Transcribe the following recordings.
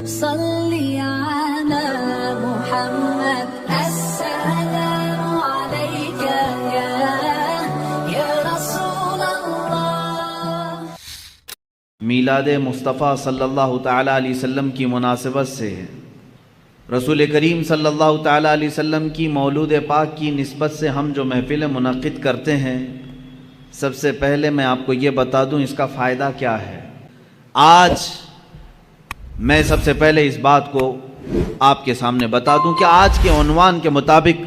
صلی علی محمد السلام علیک یا رسول اللہ۔ میلاد مصطفیٰ صلی اللہ تعالیٰ علیہ وسلم کی مناسبت سے رسول کریم صلی اللہ تعالیٰ علیہ وسلم کی مولود پاک کی نسبت سے ہم جو محفل منعقد کرتے ہیں، سب سے پہلے میں آپ کو یہ بتا دوں اس کا فائدہ کیا ہے۔ آج میں سب سے پہلے اس بات کو آپ کے سامنے بتا دوں کہ آج کے عنوان کے مطابق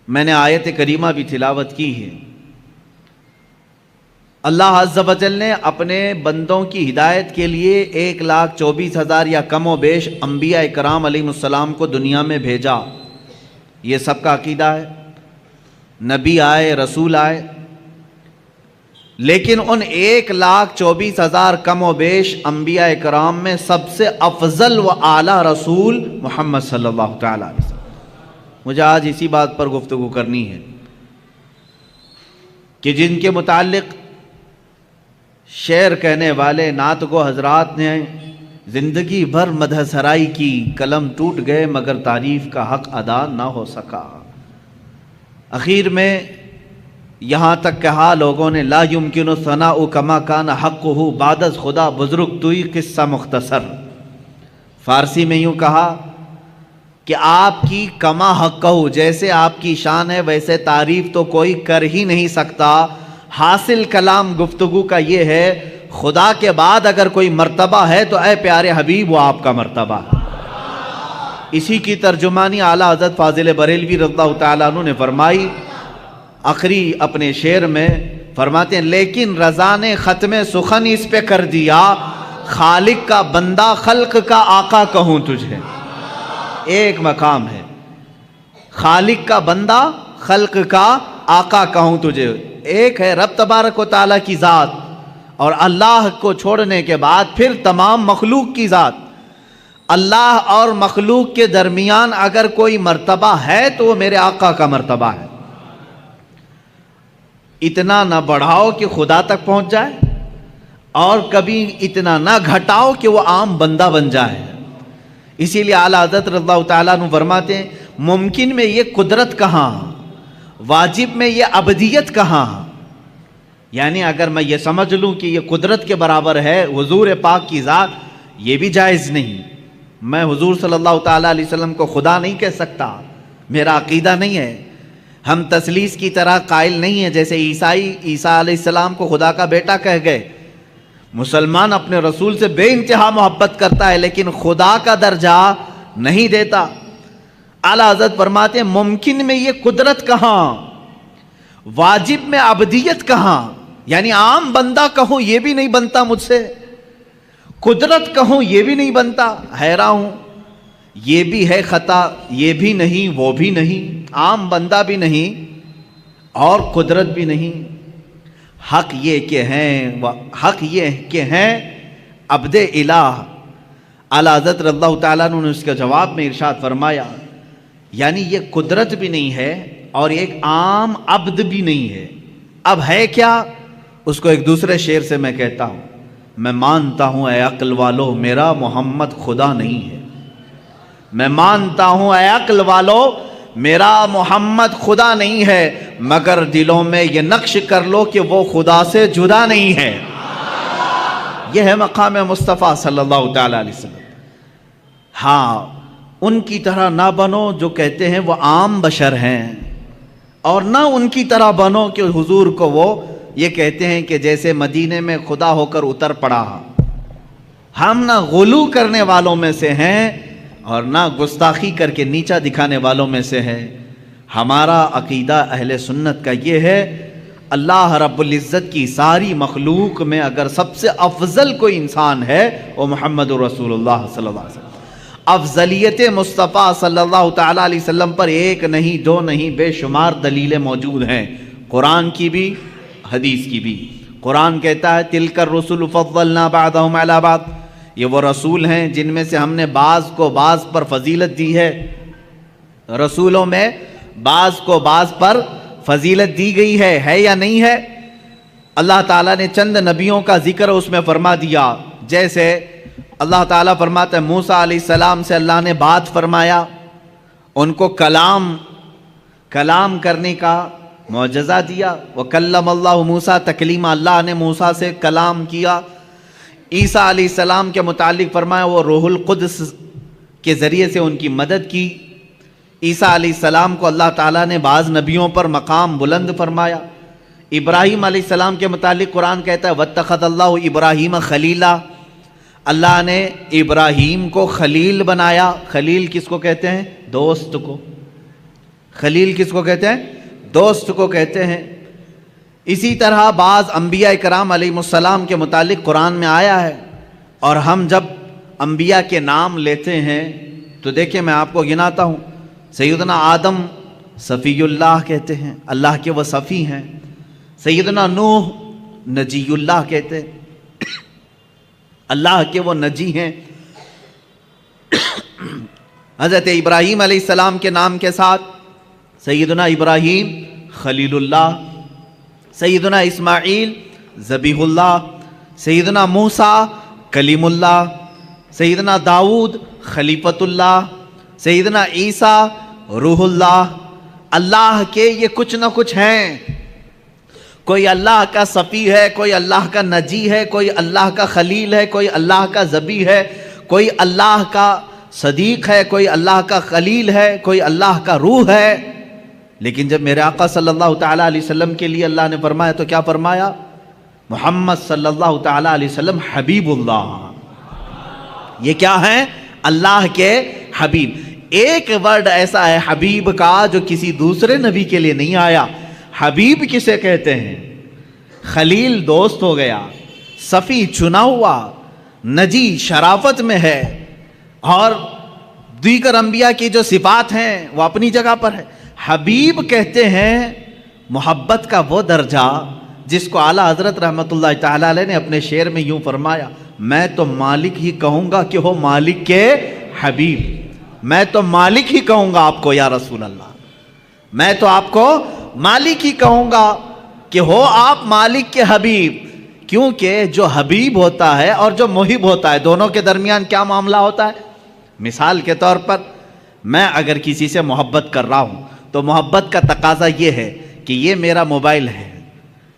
میں نے آیت کریمہ بھی تلاوت کی ہے۔ اللہ عز و جل نے اپنے بندوں کی ہدایت کے لیے 1,24,000 یا کم و بیش انبیاء کرام علیہ السلام کو دنیا میں بھیجا۔ یہ سب کا عقیدہ ہے، نبی آئے، رسول آئے، لیکن ان 1,24,000 کم و بیش انبیاء کرام میں سب سے افضل و اعلیٰ رسول محمد صلی اللہ تعالیٰ علیہ وسلم۔ مجھے آج اسی بات پر گفتگو کرنی ہے کہ جن کے متعلق شعر کہنے والے نعت گو حضرات نے زندگی بھر مدح سرائی کی، قلم ٹوٹ گئے مگر تعریف کا حق ادا نہ ہو سکا۔ اخیر میں یہاں تک کہا لوگوں نے لا یمکن ثناء کما کان حقہ بعد از خدا بزرگ توئی قصہ مختصر۔ فارسی میں یوں کہا کہ آپ کی کما حقہ، جیسے آپ کی شان ہے ویسے تعریف تو کوئی کر ہی نہیں سکتا۔ حاصل کلام گفتگو کا یہ ہے خدا کے بعد اگر کوئی مرتبہ ہے تو اے پیارے حبیب وہ آپ کا مرتبہ ہے۔ اسی کی ترجمانی اعلیٰ حضرت فاضل بریلوی رضی اللہ تعالیٰ عنہ نے فرمائی۔ آخری اپنے شعر میں فرماتے ہیں لیکن رضا نے ختم سخن اس پہ کر دیا، خالق کا بندہ خلق کا آقا کہوں تجھے۔ ایک مقام ہے خالق کا بندہ خلق کا آقا کہوں تجھے، ایک ہے رب تبارک و تعالیٰ کی ذات، اور اللہ کو چھوڑنے کے بعد پھر تمام مخلوق کی ذات۔ اللہ اور مخلوق کے درمیان اگر کوئی مرتبہ ہے تو وہ میرے آقا کا مرتبہ ہے۔ اتنا نہ بڑھاؤ کہ خدا تک پہنچ جائے، اور کبھی اتنا نہ گھٹاؤ کہ وہ عام بندہ بن جائے۔ اسی لیے اعلیٰ حضرت رضی اللہ تعالیٰ عنہ فرماتے ہیں ممکن میں یہ قدرت کہاں، واجب میں یہ عبدیت کہاں۔ یعنی اگر میں یہ سمجھ لوں کہ یہ قدرت کے برابر ہے حضور پاک کی ذات، یہ بھی جائز نہیں۔ میں حضور صلی اللہ تعالیٰ علیہ وسلم کو خدا نہیں کہہ سکتا، میرا عقیدہ نہیں ہے۔ ہم تثلیث کی طرح قائل نہیں ہیں جیسے عیسیٰ علیہ السلام کو خدا کا بیٹا کہہ گئے۔ مسلمان اپنے رسول سے بے انتہا محبت کرتا ہے لیکن خدا کا درجہ نہیں دیتا۔ اعلیٰ حضرت فرماتے ہیں ممکن میں یہ قدرت کہاں، واجب میں عبدیت کہاں۔ یعنی عام بندہ کہوں یہ بھی نہیں بنتا مجھ سے، قدرت کہوں یہ بھی نہیں بنتا، حیران ہوں۔ یہ بھی ہے خطا، یہ بھی نہیں وہ بھی نہیں، عام بندہ بھی نہیں اور قدرت بھی نہیں۔ حق یہ کہ ہیں عبد الہ۔ اعلیٰ حضرت رضی اللہ تعالیٰ عنہ نے اس کے جواب میں ارشاد فرمایا یعنی یہ قدرت بھی نہیں ہے اور ایک عام عبد بھی نہیں ہے۔ اب ہے کیا؟ اس کو ایک دوسرے شعر سے میں کہتا ہوں میں مانتا ہوں اے عقل والو میرا محمد خدا نہیں ہے۔ میں مانتا ہوں اے عقل والو میرا محمد خدا نہیں ہے، مگر دلوں میں یہ نقش کر لو کہ وہ خدا سے جدا نہیں ہے۔ یہ ہے مقام مصطفیٰ صلی اللہ تعالیٰ علیہ وسلم۔ ہاں ان کی طرح نہ بنو جو کہتے ہیں وہ عام بشر ہیں، اور نہ ان کی طرح بنو کہ حضور کو وہ یہ کہتے ہیں کہ جیسے مدینے میں خدا ہو کر اتر پڑا۔ ہم نہ غلو کرنے والوں میں سے ہیں اور نہ گستاخی کر کے نیچا دکھانے والوں میں سے ہے۔ ہمارا عقیدہ اہل سنت کا یہ ہے اللہ رب العزت کی ساری مخلوق میں اگر سب سے افضل کوئی انسان ہے وہ محمد رسول اللہ صلی اللہ علیہ وسلم۔ افضلیت مصطفیٰ صلی اللہ تعالیٰ علیہ وسلم پر ایک نہیں دو نہیں بے شمار دلیلیں موجود ہیں، قرآن کی بھی حدیث کی بھی۔ قرآن کہتا ہے تلک الرسل فضلنا بعضهم علی بعض، یہ وہ رسول ہیں جن میں سے ہم نے بعض کو بعض پر فضیلت دی ہے۔ رسولوں میں بعض کو بعض پر فضیلت دی گئی ہے یا نہیں ہے؟ اللہ تعالیٰ نے چند نبیوں کا ذکر اس میں فرما دیا، جیسے اللہ تعالیٰ فرماتا ہے موسیٰ علیہ السلام سے اللہ نے بات فرمایا، ان کو کلام کرنے کا معجزہ دیا. وَكَلَّمَ اللَّهُ موسیٰ تکلیما، اللہ نے موسیٰ سے کلام کیا. عیسیٰ علیہ السلام کے متعلق فرمایا وہ روح القدس کے ذریعے سے ان کی مدد کی. عیسیٰ علیہ السلام کو اللہ تعالیٰ نے بعض نبیوں پر مقام بلند فرمایا. ابراہیم علیہ السلام کے متعلق قرآن کہتا ہے وَاتَّخَذَ اللَّهُ إِبْرَاهِيمَ خَلِيلًا، اللہ نے ابراہیم کو خلیل بنایا. خلیل کس کو کہتے ہیں؟ دوست کو. خلیل کس کو کہتے ہیں؟ دوست کو کہتے ہیں. اسی طرح بعض انبیاء کرام علیہ السلام کے متعلق قرآن میں آیا ہے. اور ہم جب انبیاء کے نام لیتے ہیں تو دیکھیں میں آپ کو گناتا ہوں. سیدنا آدم صفی اللہ کہتے ہیں، اللہ کے وہ صفی ہیں. سیدنا نوح نجی اللہ کہتے ہیں، اللہ کے وہ نجی ہیں. حضرت ابراہیم علیہ السلام کے نام کے ساتھ سیدنا ابراہیم خلیل اللہ، سیدنا اسماعیل ذبیح اللہ، سیدنا موسیٰ کلیم اللہ، سیدنا داؤد خلیفۃ اللہ، سیدنا عیسیٰ روح اللہ. اللہ کے یہ کچھ نہ کچھ ہیں. کوئی اللہ کا صفی ہے، کوئی اللہ کا نجی ہے، کوئی اللہ کا خلیل ہے، کوئی اللہ کا ذبیح ہے، کوئی اللہ کا صدیق ہے، کوئی اللہ کا خلیل ہے، کوئی اللہ کا روح ہے. لیکن جب میرے آقا صلی اللہ تعالیٰ علیہ وسلم کے لیے اللہ نے فرمایا تو کیا فرمایا؟ محمد صلی اللہ تعالیٰ علیہ وسلم حبیب اللہ. یہ کیا ہے؟ اللہ کے حبیب. ایک ورڈ ایسا ہے حبیب کا جو کسی دوسرے نبی کے لیے نہیں آیا. حبیب کسے کہتے ہیں؟ خلیل دوست ہو گیا، صفی چنا ہوا، نجی شرافت میں ہے، اور دیگر انبیاء کی جو صفات ہیں وہ اپنی جگہ پر ہے. حبیب کہتے ہیں محبت کا وہ درجہ جس کو اعلیٰ حضرت رحمۃ اللہ تعالیٰ علیہ نے اپنے شعر میں یوں فرمایا میں تو مالک ہی کہوں گا کہ ہو مالک کے حبیب. میں تو مالک ہی کہوں گا آپ کو یا رسول اللہ، میں تو آپ کو مالک ہی کہوں گا کہ ہو آپ مالک کے حبیب. کیونکہ جو حبیب ہوتا ہے اور جو محب ہوتا ہے دونوں کے درمیان کیا معاملہ ہوتا ہے؟ مثال کے طور پر میں اگر کسی سے محبت کر رہا ہوں تو محبت کا تقاضا یہ ہے کہ یہ میرا موبائل ہے،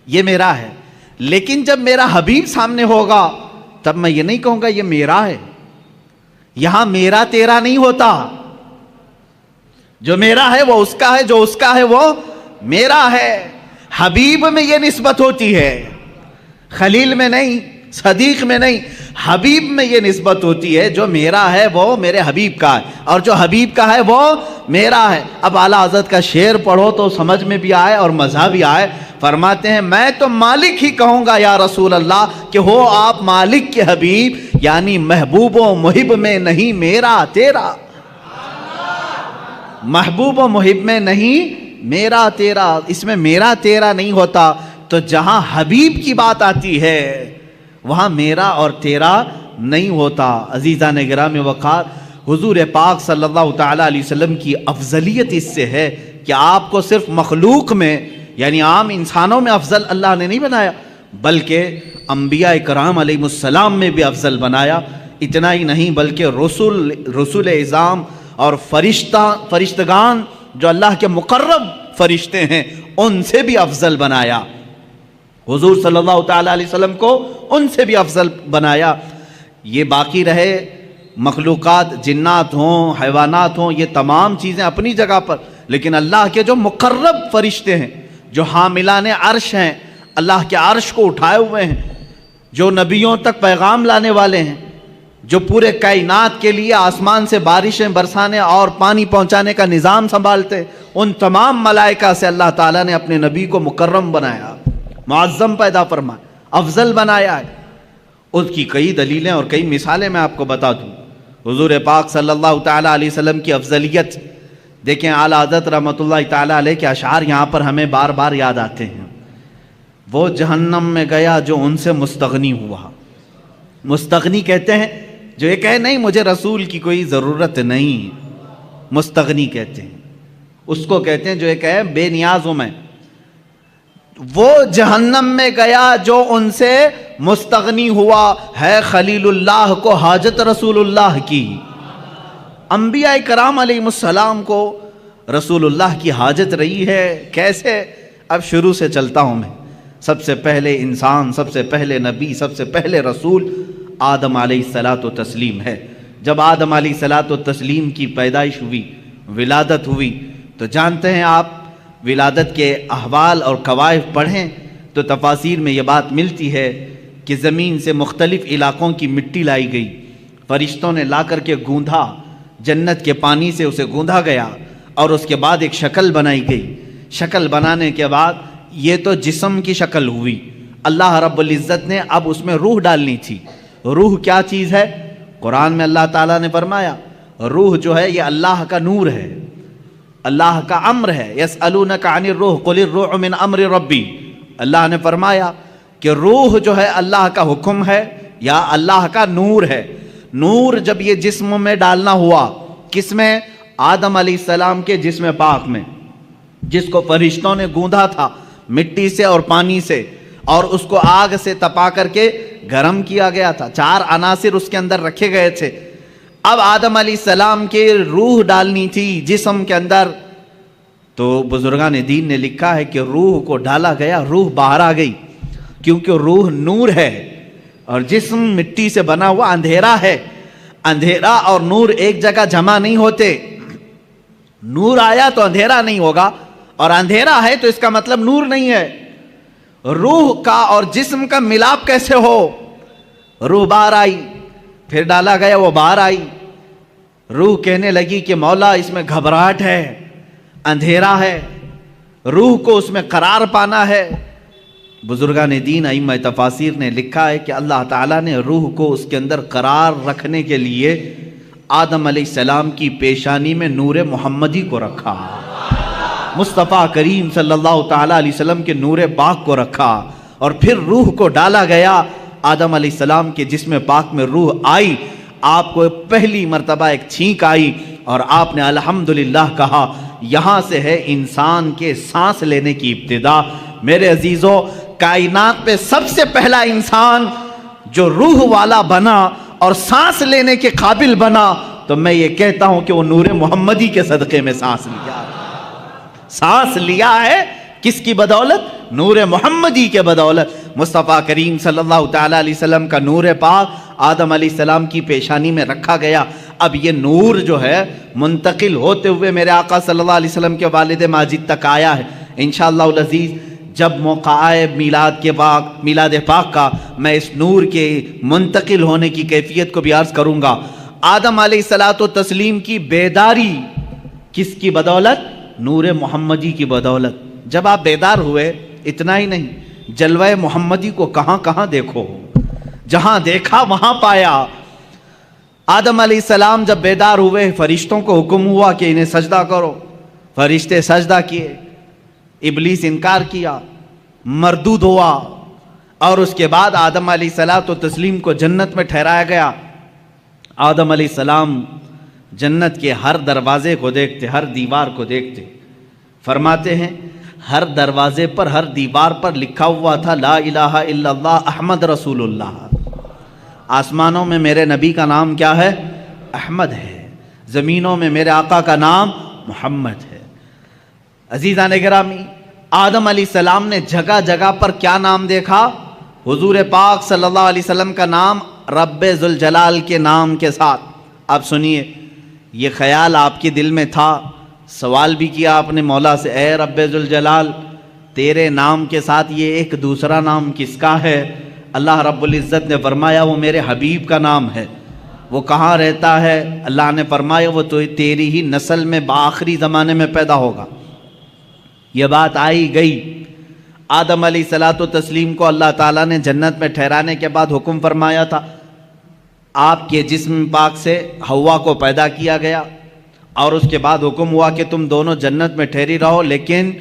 یہ میرا ہے. لیکن جب میرا حبیب سامنے ہوگا تب میں یہ نہیں کہوں گا یہ میرا ہے. یہاں میرا تیرا نہیں ہوتا. جو میرا ہے وہ اس کا ہے، جو اس کا ہے وہ میرا ہے. حبیب میں یہ نسبت ہوتی ہے، خلیل میں نہیں، صدیق میں نہیں. حبیب میں یہ نسبت ہوتی ہے جو میرا ہے وہ میرے حبیب کا ہے، اور جو حبیب کا ہے وہ میرا ہے. اب اعلیٰ حضرت کا شعر پڑھو تو سمجھ میں بھی آئے اور مزہ بھی آئے. فرماتے ہیں میں تو مالک ہی کہوں گا یا رسول اللہ کہ ہو آپ مالک کے حبیب، یعنی محبوب و محب میں نہیں میرا تیرا. محبوب و محب میں نہیں میرا تیرا، اس میں میرا تیرا نہیں ہوتا. تو جہاں حبیب کی بات آتی ہے وہاں میرا اور تیرا نہیں ہوتا. عزیزان گرامی وقار، حضور پاک صلی اللہ تعالیٰ علیہ وسلم کی افضلیت اس سے ہے کہ آپ کو صرف مخلوق میں یعنی عام انسانوں میں افضل اللہ نے نہیں بنایا، بلکہ انبیاء کرام علیہ السلام میں بھی افضل بنایا. اتنا ہی نہیں بلکہ رسول اعظام اور فرشتگان جو اللہ کے مقرب فرشتے ہیں ان سے بھی افضل بنایا. حضور صلی اللہ تعالیٰ علیہ وسلم کو ان سے بھی افضل بنایا. یہ باقی رہے مخلوقات، جنات ہوں حیوانات ہوں، یہ تمام چیزیں اپنی جگہ پر، لیکن اللہ کے جو مقرب فرشتے ہیں، جو حاملان عرش ہیں، اللہ کے عرش کو اٹھائے ہوئے ہیں، جو نبیوں تک پیغام لانے والے ہیں، جو پورے کائنات کے لیے آسمان سے بارشیں برسانے اور پانی پہنچانے کا نظام سنبھالتے، ان تمام ملائکہ سے اللہ تعالیٰ نے اپنے نبی کو مکرم بنایا، معظم پیدا فرمایا، افضل بنایا ہے. اس کی کئی دلیلیں اور کئی مثالیں میں آپ کو بتا دوں. حضور پاک صلی اللہ تعالیٰ علیہ وسلم کی افضلیت دیکھیں. اعلیٰ حضرت رحمۃ اللہ تعالیٰ علیہ کے اشعار یہاں پر ہمیں بار بار یاد آتے ہیں. وہ جہنم میں گیا جو ان سے مستغنی ہوا. مستغنی کہتے ہیں جو یہ کہے نہیں مجھے رسول کی کوئی ضرورت نہیں، مستغنی کہتے ہیں. اس کو کہتے ہیں جو یہ کہے بے نیاز ہوں میں. وہ جہنم میں گیا جو ان سے مستغنی ہوا ہے خلیل اللہ کو حاجت رسول اللہ کی۔ انبیاء کرام علیہ السلام کو رسول اللہ کی حاجت رہی ہے، کیسے؟ اب شروع سے چلتا ہوں میں۔ سب سے پہلے انسان، سب سے پہلے نبی، سب سے پہلے رسول آدم علیہ الصلاۃ والتسلیم ہے۔ جب آدم علیہ الصلاۃ والتسلیم کی پیدائش ہوئی، ولادت ہوئی، تو جانتے ہیں آپ ولادت کے احوال اور قوائف پڑھیں تو تفاسیر میں یہ بات ملتی ہے کہ زمین سے مختلف علاقوں کی مٹی لائی گئی، فرشتوں نے لا کر کے گوندھا، جنت کے پانی سے اسے گوندھا گیا، اور اس کے بعد ایک شکل بنائی گئی۔ شکل بنانے کے بعد یہ تو جسم کی شکل ہوئی، اللہ رب العزت نے اب اس میں روح ڈالنی تھی۔ روح کیا چیز ہے؟ قرآن میں اللہ تعالیٰ نے فرمایا روح جو ہے یہ اللہ کا نور ہے، اللہ کا امر ہے۔ یسألونک عن الروح قل الروح من امر ربی، اللہ نے فرمایا کہ روح جو ہے اللہ کا حکم ہے یا اللہ کا نور ہے۔ نور جب یہ جسم میں ڈالنا ہوا، کس میں؟ آدم علیہ السلام کے جسم پاک میں، جس کو فرشتوں نے گوندھا تھا مٹی سے اور پانی سے، اور اس کو آگ سے تپا کر کے گرم کیا گیا تھا، 4 عناصر اس کے اندر رکھے گئے تھے۔ اب آدم علیہ السلام کے روح ڈالنی تھی جسم کے اندر، تو بزرگان دین نے لکھا ہے کہ روح کو ڈالا گیا، روح باہر آ گئی، کیونکہ روح نور ہے اور جسم مٹی سے بنا ہوا اندھیرا ہے۔ اندھیرا اور نور ایک جگہ جمع نہیں ہوتے، نور آیا تو اندھیرا نہیں ہوگا، اور اندھیرا ہے تو اس کا مطلب نور نہیں ہے۔ روح کا اور جسم کا ملاپ کیسے ہو؟ روح باہر آئی، پھر ڈالا گیا، وہ باہر آئی، روح کہنے لگی کہ مولا اس میں گھبراہٹ ہے، اندھیرا ہے، روح کو اس میں قرار پانا ہے۔ بزرگان دین ائمہ تفاسیر نے لکھا ہے کہ اللہ تعالیٰ نے روح کو اس کے اندر قرار رکھنے کے لیے آدم علیہ السلام کی پیشانی میں نور محمدی کو رکھا، مصطفیٰ کریم صلی اللہ تعالیٰ علیہ وسلم کے نور پاک کو رکھا، اور پھر روح کو ڈالا گیا۔ آدم علیہ السلام کے جسم پاک میں روح آئی، آپ کو پہلی مرتبہ ایک چھینک آئی، اور آپ نے الحمدللہ کہا، یہاں سے ہے انسان کے سانس لینے کی ابتدا۔ میرے عزیزوں، کائنات پہ سب سے پہلا انسان جو روح والا بنا اور سانس لینے کے قابل بنا، تو میں یہ کہتا ہوں کہ وہ نور محمدی کے صدقے میں سانس لیا، سانس لیا ہے۔ کس کی بدولت؟ نور محمدی کے بدولت۔ مصطفیٰ کریم صلی اللہ تعالیٰ علیہ وسلم کا نور پاک آدم علیہ السلام کی پیشانی میں رکھا گیا۔ اب یہ نور جو ہے منتقل ہوتے ہوئے میرے آقا صلی اللہ علیہ وسلم کے والد ماجد تک آیا ہے۔ انشاءاللہ العزیز جب موقع آئے میلاد پاک کا، میں اس نور کے منتقل ہونے کی کیفیت کو بھی عرض کروں گا۔ آدم علیہ الصلاۃ والتسلیم کی بیداری کس کی بدولت؟ نور محمدی کی بدولت۔ جب آپ بیدار ہوئے، اتنا ہی نہیں، جلوہ محمدی کو کہاں کہاں دیکھو، جہاں دیکھا وہاں پایا۔ آدم علیہ السلام جب بیدار ہوئے، فرشتوں کو حکم ہوا کہ انہیں سجدہ کرو، فرشتے سجدہ کیے، ابلیس انکار کیا، مردود ہوا، اور اس کے بعد آدم علیہ الصلاۃ والتسلیم کو جنت میں ٹھہرایا گیا۔ آدم علیہ السلام جنت کے ہر دروازے کو دیکھتے، ہر دیوار کو دیکھتے، فرماتے ہیں ہر دروازے پر، ہر دیوار پر لکھا ہوا تھا لا الہ الا اللہ احمد رسول اللہ۔ آسمانوں میں میرے نبی کا نام کیا ہے؟ احمد ہے، زمینوں میں میرے آقا کا نام محمد ہے۔ عزیزان گرامی، آدم علیہ السلام نے جگہ جگہ پر کیا نام دیکھا؟ حضور پاک صلی اللہ علیہ وسلم کا نام رب ذوالجلال کے نام کے ساتھ۔ آپ سنیے، یہ خیال آپ کے دل میں تھا، سوال بھی کیا آپ نے مولا سے، اے رب ذوالجلال، تیرے نام کے ساتھ یہ ایک دوسرا نام کس کا ہے؟ اللہ رب العزت نے فرمایا وہ میرے حبیب کا نام ہے۔ وہ کہاں رہتا ہے؟ اللہ نے فرمایا وہ تو تیری ہی نسل میں بآخری زمانے میں پیدا ہوگا۔ یہ بات آئی گئی۔ آدم علیہ الصلاۃ والتسلیم کو اللہ تعالیٰ نے جنت میں ٹھہرانے کے بعد حکم فرمایا تھا، آپ کے جسم پاک سے حوا کو پیدا کیا گیا، اور اس کے بعد حکم ہوا کہ تم دونوں جنت میں ٹھہری رہو، لیکن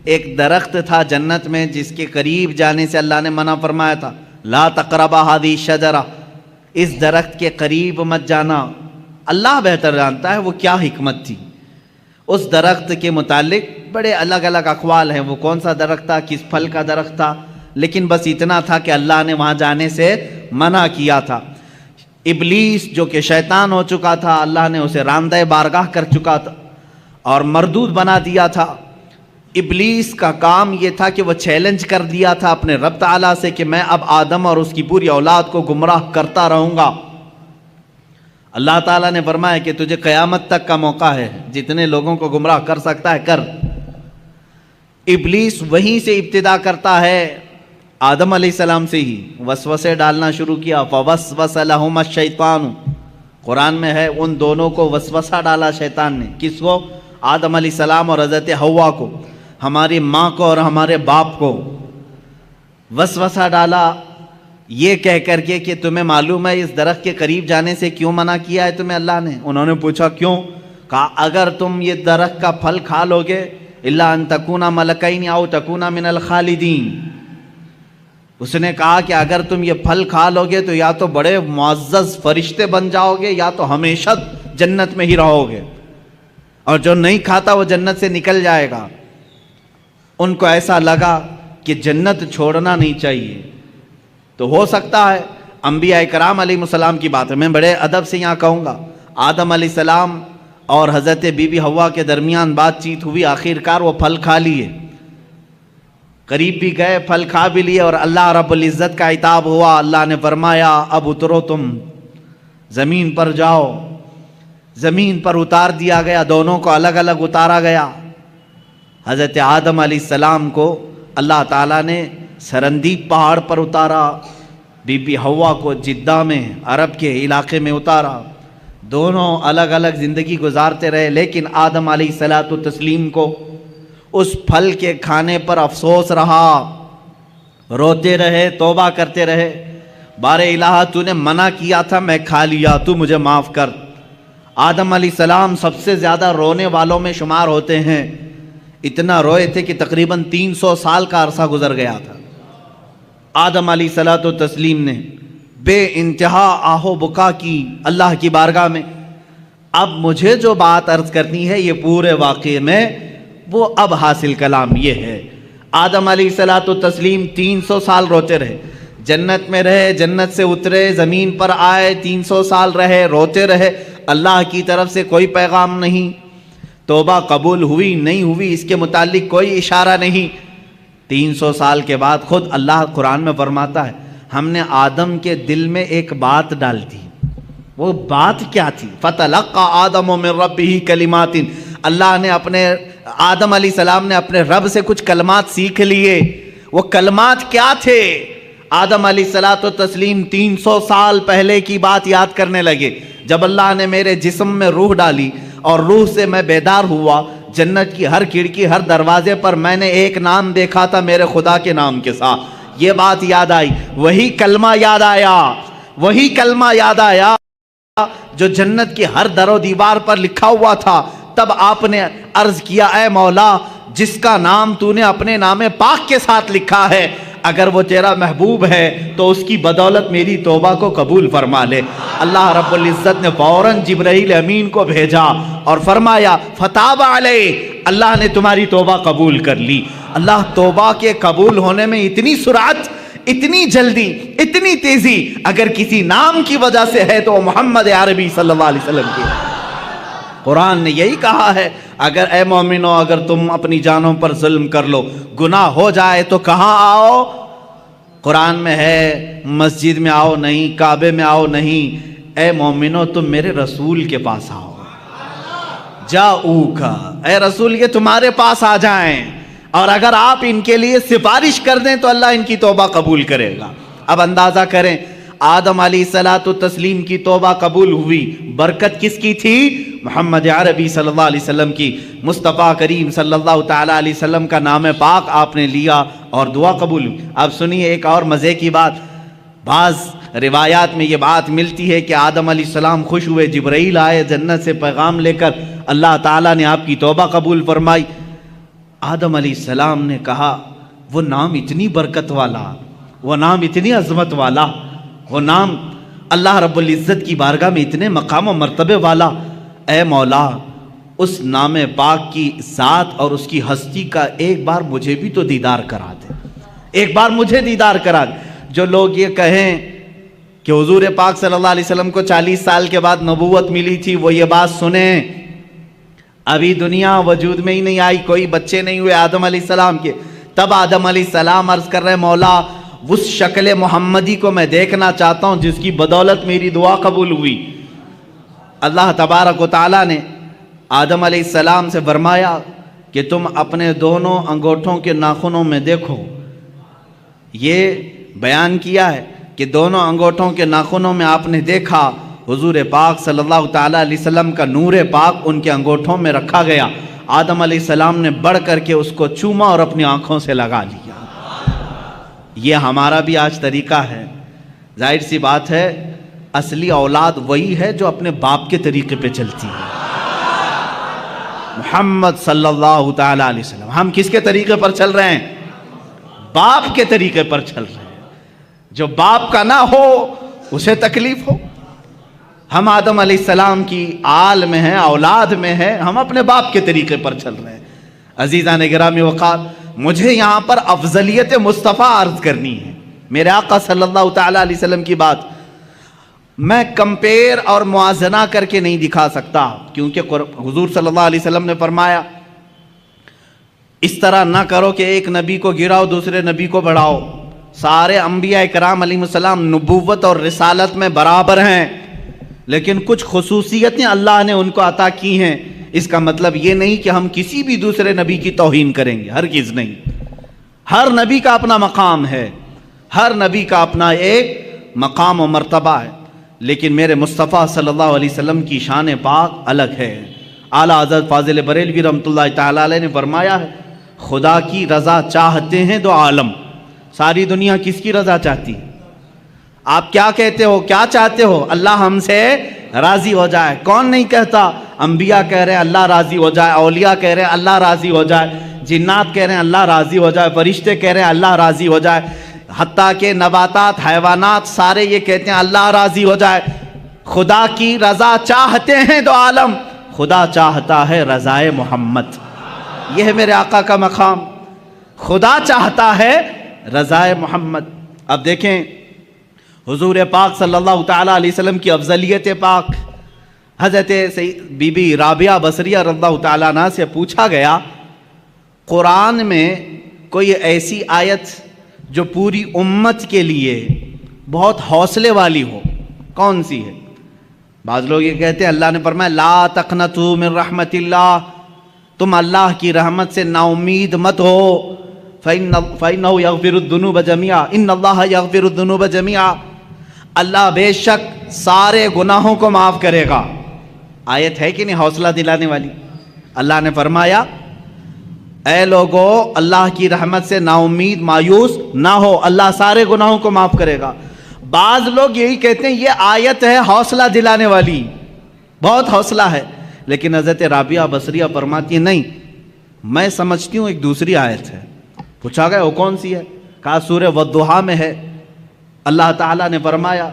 ایک درخت تھا جنت میں جس کے قریب جانے سے اللہ نے منع فرمایا تھا، لا تقربا هذه الشجرہ، اس درخت کے قریب مت جانا۔ اللہ بہتر جانتا ہے وہ کیا حکمت تھی۔ اس درخت کے متعلق بڑے الگ الگ اقوال ہیں، وہ کون سا درخت تھا، کس پھل کا درخت تھا، لیکن بس اتنا تھا کہ اللہ نے وہاں جانے سے منع کیا تھا۔ ابلیس جو کہ شیطان ہو چکا تھا، اللہ نے اسے راندہ بارگاہ کر چکا تھا اور مردود بنا دیا تھا۔ ابلیس کا کام یہ تھا کہ وہ چیلنج کر دیا تھا اپنے رب تعالیٰ سے کہ میں اب آدم اور اس کی پوری اولاد کو گمراہ کرتا رہوں گا۔ اللہ تعالیٰ نے فرمایا کہ تجھے قیامت تک کا موقع ہے، جتنے لوگوں کو گمراہ کر سکتا ہے کر۔ ابلیس وہیں سے ابتدا کرتا ہے، آدم علیہ السلام سے ہی وسوسے ڈالنا شروع کیا۔ فوسوس لہما الشیطان، قرآن میں ہے ان دونوں کو وسوسہ ڈالا شیطان نے۔ کس کو؟ آدم علیہ السلام اور حضرت حوا کو، ہماری ماں کو اور ہمارے باپ کو وسوسہ ڈالا یہ کہہ کر کے کہ تمہیں معلوم ہے اس درخت کے قریب جانے سے کیوں منع کیا ہے تمہیں اللہ نے؟ انہوں نے پوچھا کیوں؟ کہا اگر تم یہ درخت کا پھل کھا لوگے الا ان تکونا ملکین او تکونا من الخالدین، اس نے کہا کہ اگر تم یہ پھل کھا لوگے تو یا تو بڑے معزز فرشتے بن جاؤ گے یا تو ہمیشہ جنت میں ہی رہو گے، اور جو نہیں کھاتا وہ جنت سے نکل جائے گا۔ ان کو ایسا لگا کہ جنت چھوڑنا نہیں چاہیے۔ تو ہو سکتا ہے انبیاء کرام علیہ السلام کی بات ہے، میں بڑے ادب سے یہاں کہوں گا، آدم علیہ السلام اور حضرت بی بی حوا کے درمیان بات چیت ہوئی، آخر کار وہ پھل کھا لیے، قریب بھی گئے، پھل کھا بھی لیے، اور اللہ رب العزت کا عتاب ہوا۔ اللہ نے فرمایا اب اترو، تم زمین پر جاؤ۔ زمین پر اتار دیا گیا، دونوں کو الگ الگ اتارا گیا۔ حضرت آدم علیہ السلام کو اللہ تعالیٰ نے سرندیب پہاڑ پر اتارا، بی بی حوا کو جدہ میں عرب کے علاقے میں اتارا، دونوں الگ الگ زندگی گزارتے رہے۔ لیکن آدم علیہ السلام کو اس پھل کے کھانے پر افسوس رہا، روتے رہے، توبہ کرتے رہے، بار الہ تو نے منع کیا تھا میں کھا لیا، تو مجھے معاف کر۔ آدم علیہ السلام سب سے زیادہ رونے والوں میں شمار ہوتے ہیں، اتنا روئے تھے کہ تقریباً 300 سال کا عرصہ گزر گیا تھا۔ آدم علیہ السلام نے بے انتہا آہ و بکا کی اللہ کی بارگاہ میں۔ اب مجھے جو بات عرض کرنی ہے یہ پورے واقعے میں وہ اب حاصل کلام یہ ہے، آدم علیہ السلام 300 سال روتے رہے، جنت میں رہے، جنت سے اترے، زمین پر آئے، 300 سال رہے، روتے رہے، اللہ کی طرف سے کوئی پیغام نہیں، توبہ قبول ہوئی نہیں ہوئی اس کے متعلق کوئی اشارہ نہیں۔ 300 سال کے بعد خود اللہ قرآن میں فرماتا ہے ہم نے آدم کے دل میں ایک بات ڈال دی۔ وہ بات کیا تھی؟ فَتَلَقَّى آدَمُ مِن رَبِّهِ كَلِمَاتٍ، اللہ نے اپنے آدم علیہ السلام نے اپنے رب سے کچھ کلمات سیکھ لیے۔ وہ کلمات کیا تھے؟ آدم علیہ السلام 300 سال پہلے کی بات یاد کرنے لگے، جب اللہ نے میرے جسم میں روح ڈالی اور روح سے میں بیدار ہوا، جنت کی ہر کھڑکی ہر دروازے پر میں نے ایک نام دیکھا تھا میرے خدا کے نام کے ساتھ، یہ بات یاد آئی، وہی کلمہ یاد آیا، وہی کلمہ یاد آیا جو جنت کی ہر در و دیوار پر لکھا ہوا تھا۔ تب آپ نے عرض کیا اے مولا جس کا نام تو نے اپنے نام پاک کے ساتھ لکھا ہے، اگر وہ تیرا محبوب ہے تو اس کی بدولت میری توبہ کو قبول فرما لے۔ اللہ رب العزت نے فوراً جبرائیل امین کو بھیجا اور فرمایا فتاب علیہ، اللہ نے تمہاری توبہ قبول کر لی۔ اللہ توبہ کے قبول ہونے میں اتنی سرعت، اتنی جلدی، اتنی تیزی اگر کسی نام کی وجہ سے ہے تو محمد عربی صلی اللہ علیہ وسلم کی۔ قرآن نے یہی کہا ہے اگر اے مومنو اگر تم اپنی جانوں پر ظلم کر لو، گناہ ہو جائے تو کہاں آؤ؟ قرآن میں ہے مسجد میں آؤ نہیں، کعبے میں آؤ نہیں، اے مومنو تم میرے رسول کے پاس آؤ۔ جاؤکا، اے رسول یہ تمہارے پاس آ جائیں، اور اگر آپ ان کے لیے سفارش کر دیں تو اللہ ان کی توبہ قبول کرے گا۔ اب اندازہ کریں آدم علیہ السلام کی توبہ قبول ہوئی، برکت کس کی تھی؟ محمد عربی صلی اللہ علیہ وسلم کی۔ مصطفیٰ کریم صلی اللہ تعالیٰ علیہ وسلم کا نام پاک آپ نے لیا اور دعا قبول ہوئی۔ اب سنیے ایک اور مزے کی بات، بعض روایات میں یہ بات ملتی ہے کہ آدم علیہ السلام خوش ہوئے، جبرائیل آئے جنت سے پیغام لے کر، اللہ تعالیٰ نے آپ کی توبہ قبول فرمائی۔ آدم علیہ السلام نے کہا وہ نام اتنی برکت والا، وہ نام اتنی عظمت والا، وہ نام اللہ رب العزت کی بارگاہ میں اتنے مقام و مرتبے والا، اے مولا اس نام پاک کی ذات اور اس کی ہستی کا ایک بار مجھے بھی تو دیدار کرا دے، ایک بار مجھے دیدار کرا دے۔ جو لوگ یہ کہیں کہ حضور پاک صلی اللہ علیہ وسلم کو 40 سال کے بعد نبوت ملی تھی، وہ یہ بات سنیں، ابھی دنیا وجود میں ہی نہیں آئی، کوئی بچے نہیں ہوئے آدم علیہ السلام کے، تب آدم علیہ السلام عرض کر رہے مولا اس شکل محمدی کو میں دیکھنا چاہتا ہوں جس کی بدولت میری دعا قبول ہوئی۔ اللہ تبارک و تعالیٰ نے آدم علیہ السلام سے فرمایا کہ تم اپنے دونوں انگوٹھوں کے ناخنوں میں دیکھو۔ یہ بیان کیا ہے کہ دونوں انگوٹھوں کے ناخنوں میں آپ نے دیکھا حضور پاک صلی اللہ تعالیٰ علیہ وسلم کا نور پاک ان کے انگوٹھوں میں رکھا گیا۔ آدم علیہ السلام نے بڑھ کر کے اس کو چوما اور اپنی آنکھوں سے لگا لیا۔ یہ ہمارا بھی آج طریقہ ہے۔ ظاہر سی بات ہے اصلی اولاد وہی ہے جو اپنے باپ کے طریقے پہ چلتی ہے۔ محمد صلی اللہ تعالیٰ علیہ وسلم، ہم کس کے طریقے پر چل رہے ہیں؟ باپ کے طریقے پر چل رہے ہیں۔ جو باپ کا نہ ہو اسے تکلیف ہو۔ ہم آدم علیہ السلام کی آل میں ہیں، اولاد میں ہیں، ہم اپنے باپ کے طریقے پر چل رہے ہیں۔ عزیزان گرامی وقار، مجھے یہاں پر افضلیت مصطفیٰ عرض کرنی ہے، میرے آقا صلی اللہ تعالیٰ علیہ وسلم کی بات میں کمپیر اور موازنہ کر کے نہیں دکھا سکتا، کیونکہ حضور صلی اللہ علیہ وسلم نے فرمایا اس طرح نہ کرو کہ ایک نبی کو گراؤ دوسرے نبی کو بڑھاؤ۔ سارے انبیاء کرام علیہ السلام نبوت اور رسالت میں برابر ہیں، لیکن کچھ خصوصیتیں اللہ نے ان کو عطا کی ہیں۔ اس کا مطلب یہ نہیں کہ ہم کسی بھی دوسرے نبی کی توہین کریں گے، ہرگز نہیں۔ ہر نبی کا اپنا مقام ہے، ہر نبی کا اپنا ایک مقام و مرتبہ ہے، لیکن میرے مصطفیٰ صلی اللہ علیہ وسلم کی شان پاک الگ ہے۔ اعلیٰ حضرت فاضل بریلوی رحمۃ اللہ تعالیٰ علیہ نے فرمایا ہے خدا کی رضا چاہتے ہیں دو عالم۔ ساری دنیا کس کی رضا چاہتی ہے؟ آپ کیا کہتے ہو، کیا چاہتے ہو؟ اللہ ہم سے راضی ہو جائے۔ کون نہیں کہتا؟ انبیاء کہہ رہے ہیں اللہ راضی ہو جائے، اولیاء کہہ رہے ہیں اللہ راضی ہو جائے، جنات کہہ رہے ہیں اللہ راضی ہو جائے، فرشتے کہہ رہے ہیں اللہ راضی ہو جائے، حتیٰ کہ نباتات، حیوانات سارے یہ کہتے ہیں اللہ راضی ہو جائے۔ خدا کی رضا چاہتے ہیں دو عالم، خدا چاہتا ہے رضائے محمد۔ یہ ہے میرے آقا کا مقام، خدا چاہتا ہے رضائے محمد۔ اب دیکھیں حضور پاک صلی اللہ تعالیٰ علیہ وسلم کی افضلیت پاک، حضرت بی بی رابعہ بصریہ رضی اللہ تعالیٰ عنہ سے پوچھا گیا قرآن میں کوئی ایسی آیت جو پوری امت کے لیے بہت حوصلے والی ہو، کون سی ہے؟ بعض لوگ یہ کہتے ہیں اللہ نے فرمایا لا تقنطوا من رحمت اللہ، تم اللہ کی رحمت سے نا امید مت ہو، فَإِنَّهُ يَغْفِرُ الذُّنُوبَ جَمِيعًا إِنَّ اللَّهَ يَغْفِرُ الذُّنُوبَ جَمِيعًا، اللہ بے شک سارے گناہوں کو معاف کرے گا۔ آیت ہے کہ نہیں حوصلہ دلانے والی؟ اللہ نے فرمایا اے لوگو اللہ کی رحمت سے نا امید مایوس نہ ہو، اللہ سارے گناہوں کو معاف کرے گا۔ بعض لوگ یہی کہتے ہیں یہ آیت ہے حوصلہ دلانے والی، بہت حوصلہ ہے، لیکن حضرت رابعہ بصریہ فرماتی ہے نہیں، میں سمجھتی ہوں ایک دوسری آیت ہے۔ پوچھا گیا وہ کون سی ہے؟ کہا سورہ والضحیٰ میں ہے، اللہ تعالیٰ نے فرمایا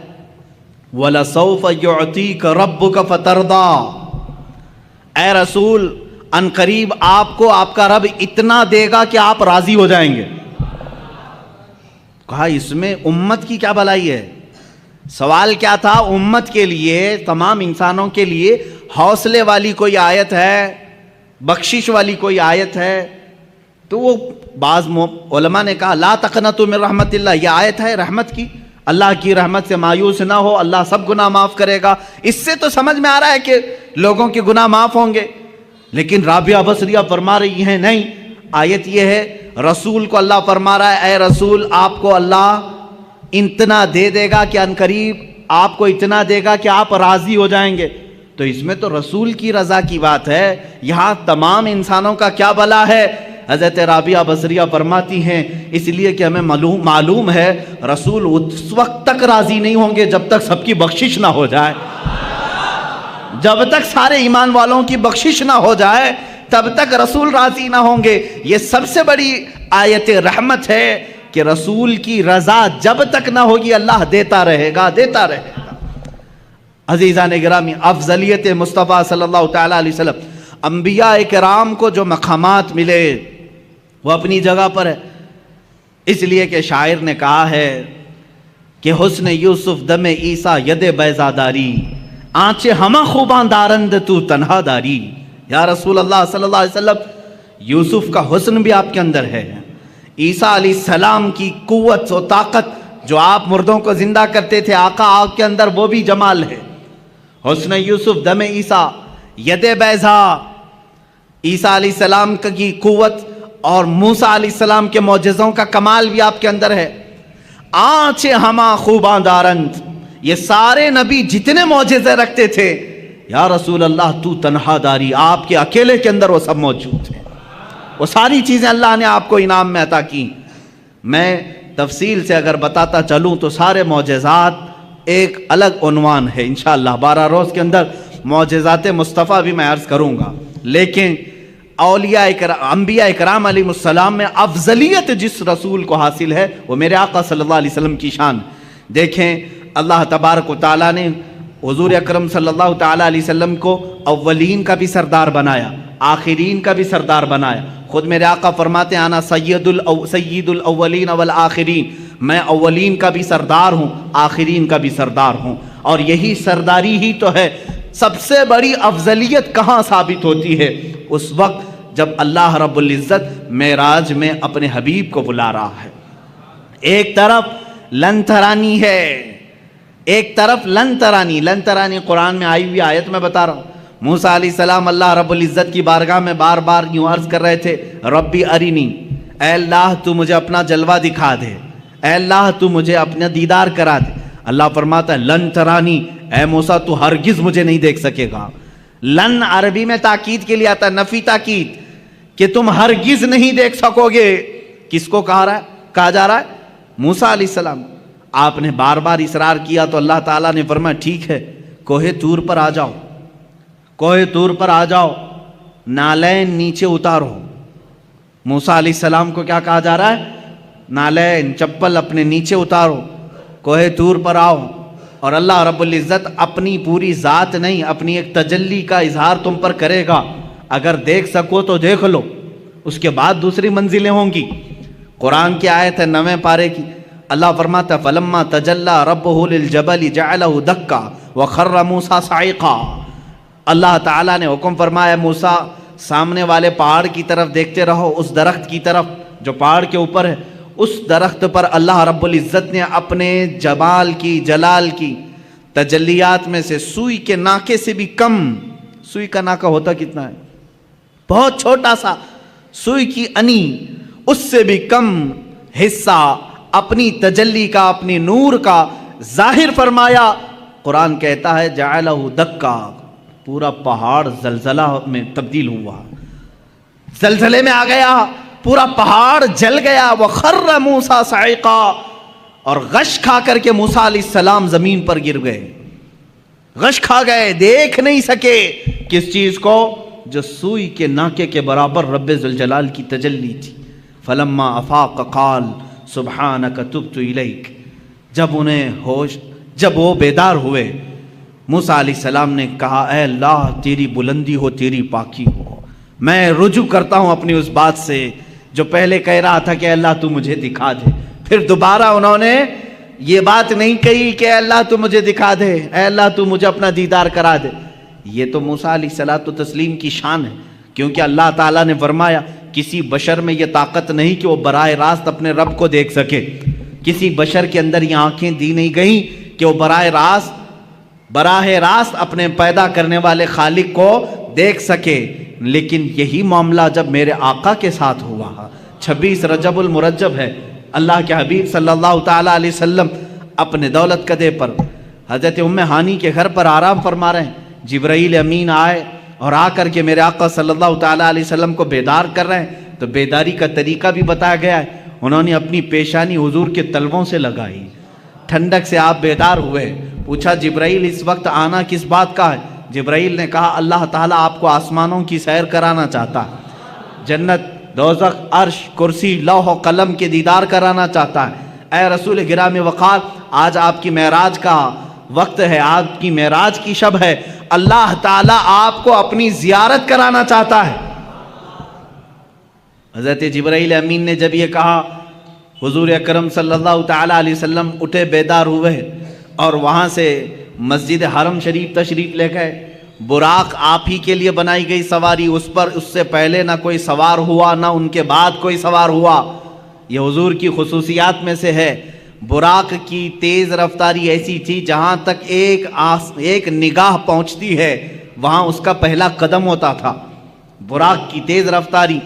وَلَسَوْفَ يُعْطِيكَ رَبُّكَ فَتَرْضَىٰ، اے رسول ان قریب آپ کو آپ کا رب اتنا دے گا کہ آپ راضی ہو جائیں گے۔ کہا اس میں امت کی کیا بھلائی ہے؟ سوال کیا تھا؟ امت کے لیے، تمام انسانوں کے لیے حوصلے والی کوئی آیت ہے، بخشش والی کوئی آیت ہے؟ تو وہ بعض علماء نے کہا لا تقنطوا من رحمت اللہ، یہ آیت ہے رحمت کی، اللہ کی رحمت سے مایوس نہ ہو، اللہ سب گناہ معاف کرے گا۔ اس سے تو سمجھ میں آ رہا ہے کہ لوگوں کے گناہ معاف ہوں گے، لیکن رابعہ بصریہ فرما رہی ہیں نہیں، آیت یہ ہے رسول کو اللہ فرما رہا ہے اے رسول آپ کو اللہ اتنا دے دے گا کہ عنقریب آپ کو اتنا دے گا کہ آپ راضی ہو جائیں گے۔ تو اس میں تو رسول کی رضا کی بات ہے، یہاں تمام انسانوں کا کیا بھلا ہے؟ حضرت رابعہ بصریہ فرماتی ہیں اس لیے کہ ہمیں معلوم ہے رسول اس وقت تک راضی نہیں ہوں گے جب تک سب کی بخشش نہ ہو جائے، جب تک سارے ایمان والوں کی بخشش نہ ہو جائے تب تک رسول راضی نہ ہوں گے۔ یہ سب سے بڑی آیت رحمت ہے کہ رسول کی رضا جب تک نہ ہوگی اللہ دیتا رہے گا، دیتا رہے گا۔ عزیزان گرامی، افضلیت مصطفیٰ صلی اللہ تعالیٰ علیہ وسلم، انبیاء کرام کو جو مقامات ملے وہ اپنی جگہ پر ہے۔ اس لیے کہ شاعر نے کہا ہے کہ حسن یوسف دم عیسیٰ ید بیزاداری، آنچے ہمہ خوباں دارند تو تنہا داری۔ یا رسول اللہ صلی اللہ علیہ وسلم، یوسف کا حسن بھی آپ کے اندر ہے، عیسیٰ علیہ السلام کی قوت و طاقت جو آپ مردوں کو زندہ کرتے تھے، آقا آپ کے اندر وہ بھی جمال ہے۔ حسن یوسف دم عیسیٰ ید بیضا، عیسیٰ علیہ السلام کی قوت اور موسیٰ علیہ السلام کے معجزوں کا کمال بھی آپ کے اندر ہے۔ آنچے ہما خوباں دارند، یہ سارے نبی جتنے معجزے رکھتے تھے، یا رسول اللہ تو تنہا داری، آپ کے اکیلے کے اندر وہ سب موجود ہیں، وہ ساری چیزیں اللہ نے آپ کو انعام میں عطا کی۔ میں تفصیل سے اگر بتاتا چلوں تو سارے معجزات ایک الگ عنوان ہے، انشاءاللہ 12 روز کے اندر معجزات مصطفیٰ بھی میں عرض کروں گا، لیکن اولیاء انبیاء اکرام علیہ السلام میں افضلیت جس رسول کو حاصل ہے وہ میرے آقا صلی اللہ علیہ وسلم کی شان۔ دیکھیں اللہ تبارک و تعالیٰ نے حضور اکرم صلی اللہ تعالیٰ علیہ وسلم کو اولین کا بھی سردار بنایا، آخرین کا بھی سردار بنایا۔ خود میرے آقا فرماتے ہیں انا سید الاولین والآخرین، میں اولین کا بھی سردار ہوں، آخرین کا بھی سردار ہوں، اور یہی سرداری ہی تو ہے۔ سب سے بڑی افضلیت کہاں ثابت ہوتی ہے؟ اس وقت جب اللہ رب العزت معراج میں اپنے حبیب کو بلا رہا ہے۔ ایک طرف لن ترانی ہے، ایک طرف لن ترانی، لن ترانی قرآن میں آئی ہوئی آیت میں بتا رہا ہوں۔ موسیٰ علیہ السلام اللہ رب العزت کی بارگاہ میں بار بار یوں عرض کر رہے تھے، ربی ارینی، اے اللہ تو مجھے اپنا جلوہ دکھا دے، اے اللہ تو مجھے اپنا دیدار کرا دے۔ اللہ فرماتا ہے لن ترانی، اے موسیٰ تو ہرگز مجھے نہیں دیکھ سکے گا۔ لن عربی میں تاکید کے لیے آتا ہے، نفی تاکید، کہ تم ہرگز نہیں دیکھ سکو گے۔ کس کو کہا جا رہا ہے؟ موسیٰ علیہ السلام۔ آپ نے بار بار اصرار کیا تو اللہ تعالیٰ نے فرمایا ٹھیک ہے، کوہ طور پر آ جاؤ، کوہ طور پر آ جاؤ، نالین نیچے اتارو۔ موسیٰ علیہ السلام کو کیا کہا جا رہا ہے؟ نالین، چپل اپنے نیچے اتارو، کوہ طور پر آؤ، اور اللہ رب العزت اپنی پوری ذات نہیں، اپنی ایک تجلی کا اظہار تم پر کرے گا۔ اگر دیکھ سکو تو دیکھ لو، اس کے بعد دوسری منزلیں ہوں گی۔ قرآن کی آیت ہے 9ویں پارے کی، اللہ فرماتا ہے فَلَمَّا تَجَلَّى رَبُّهُ لِلْجَبَلِ جَعَلَهُ دَكَّا وَخَرَّ مُوسَىٰ صَعِقًا۔ اللہ تعالیٰ نے حکم فرمایا موسیٰ سامنے والے پہاڑ کی طرف دیکھتے رہو، اس درخت کی طرف جو پہاڑ کے اوپر ہے۔ اس درخت پر اللہ رب العزت نے اپنے جمال کی، جلال کی تجلیات میں سے سوئی کے ناکے سے بھی کم، سوئی کا ناکہ ہوتا کتنا ہے؟ بہت چھوٹا سا، سوئی کی انی، اس سے بھی کم حصہ اپنی تجلی کا، اپنی نور کا ظاہر فرمایا۔ قرآن کہتا ہے جعلہ دکا، پورا پہاڑ زلزلہ میں تبدیل ہوا، زلزلے میں آ گیا، پورا پہاڑ جل گیا۔ وَخَرَّ مُوسَىٰ صَعِقًا، اور غش کھا کر کے موسیٰ علیہ السلام زمین پر گر گئے، غش کھا گئے، دیکھ نہیں سکے کس چیز کو؟ جو سوئی کے ناکے کے برابر رب ذوالجلال کی تجلی تھی۔ فَلَمَّا أَفَاقَ قَالَ سُبْحَانَكَ تُبْتُ إِلَيْكَ، جب انہیں ہوش، جب وہ بیدار ہوئے، موسیٰ علیہ السلام نے کہا اے اللہ تیری بلندی ہو، تیری پاکی ہو، میں رجوع کرتا ہوں اپنی اس بات سے جو پہلے کہہ رہا تھا کہ اللہ تو مجھے دکھا دے۔ پھر دوبارہ انہوں نے یہ بات نہیں کہی کہ اے اللہ تو مجھے دکھا دے، اے اللہ تو مجھے اپنا دیدار کرا دے۔ یہ تو موسیٰ علیہ الصلوۃ والتسلیم کی شان ہے، کیونکہ اللہ تعالیٰ نے فرمایا کسی بشر میں یہ طاقت نہیں کہ وہ براہ راست اپنے رب کو دیکھ سکے، کسی بشر کے اندر یہ آنکھیں دی نہیں گئیں کہ وہ براہ راست اپنے پیدا کرنے والے خالق کو دیکھ سکے۔ لیکن یہی معاملہ جب میرے آقا کے ساتھ ہوا، 26 رجب المرجب ہے، اللہ کے حبیب صلی اللہ تعالیٰ علیہ وسلم اپنے دولت قدے پر حضرت ام ہانی کے گھر پر آرام فرما رہے ہیں، جبرائیل امین آئے اور آ کر کے میرے آقا صلی اللہ تعالیٰ علیہ وسلم کو بیدار کر رہے ہیں۔ تو بیداری کا طریقہ بھی بتایا گیا ہے، انہوں نے اپنی پیشانی حضور کے تلووں سے لگائی، ٹھنڈک سے آپ بیدار ہوئے۔ پوچھا جبرائیل اس وقت آنا کس بات کا ہے؟ جبرائیل نے کہا اللہ تعالیٰ آپ کو آسمانوں کی سیر کرانا چاہتا ہے، جنت، دوزخ، عرش، کرسی، لوح و قلم کے دیدار کرانا چاہتا ہے۔ اے رسول گرامی وقار، آج آپ کی معراج کا وقت ہے، آپ کی معراج کی شب ہے، اللہ تعالیٰ آپ کو اپنی زیارت کرانا چاہتا ہے۔ حضرت جبرائیل امین نے جب یہ کہا حضور اکرم صلی اللہ تعالیٰ علیہ وسلم اٹھے، بیدار ہوئے اور وہاں سے مسجد حرم شریف تشریف لے گئے۔ براق آپ ہی کے لیے بنائی گئی سواری، اس پر اس سے پہلے نہ کوئی سوار ہوا نہ ان کے بعد کوئی سوار ہوا۔ یہ حضور کی خصوصیات میں سے ہے۔ براق کی تیز رفتاری ایسی تھی جہاں تک ایک نگاہ پہنچتی ہے وہاں اس کا پہلا قدم ہوتا تھا۔ براق کی تیز رفتاری،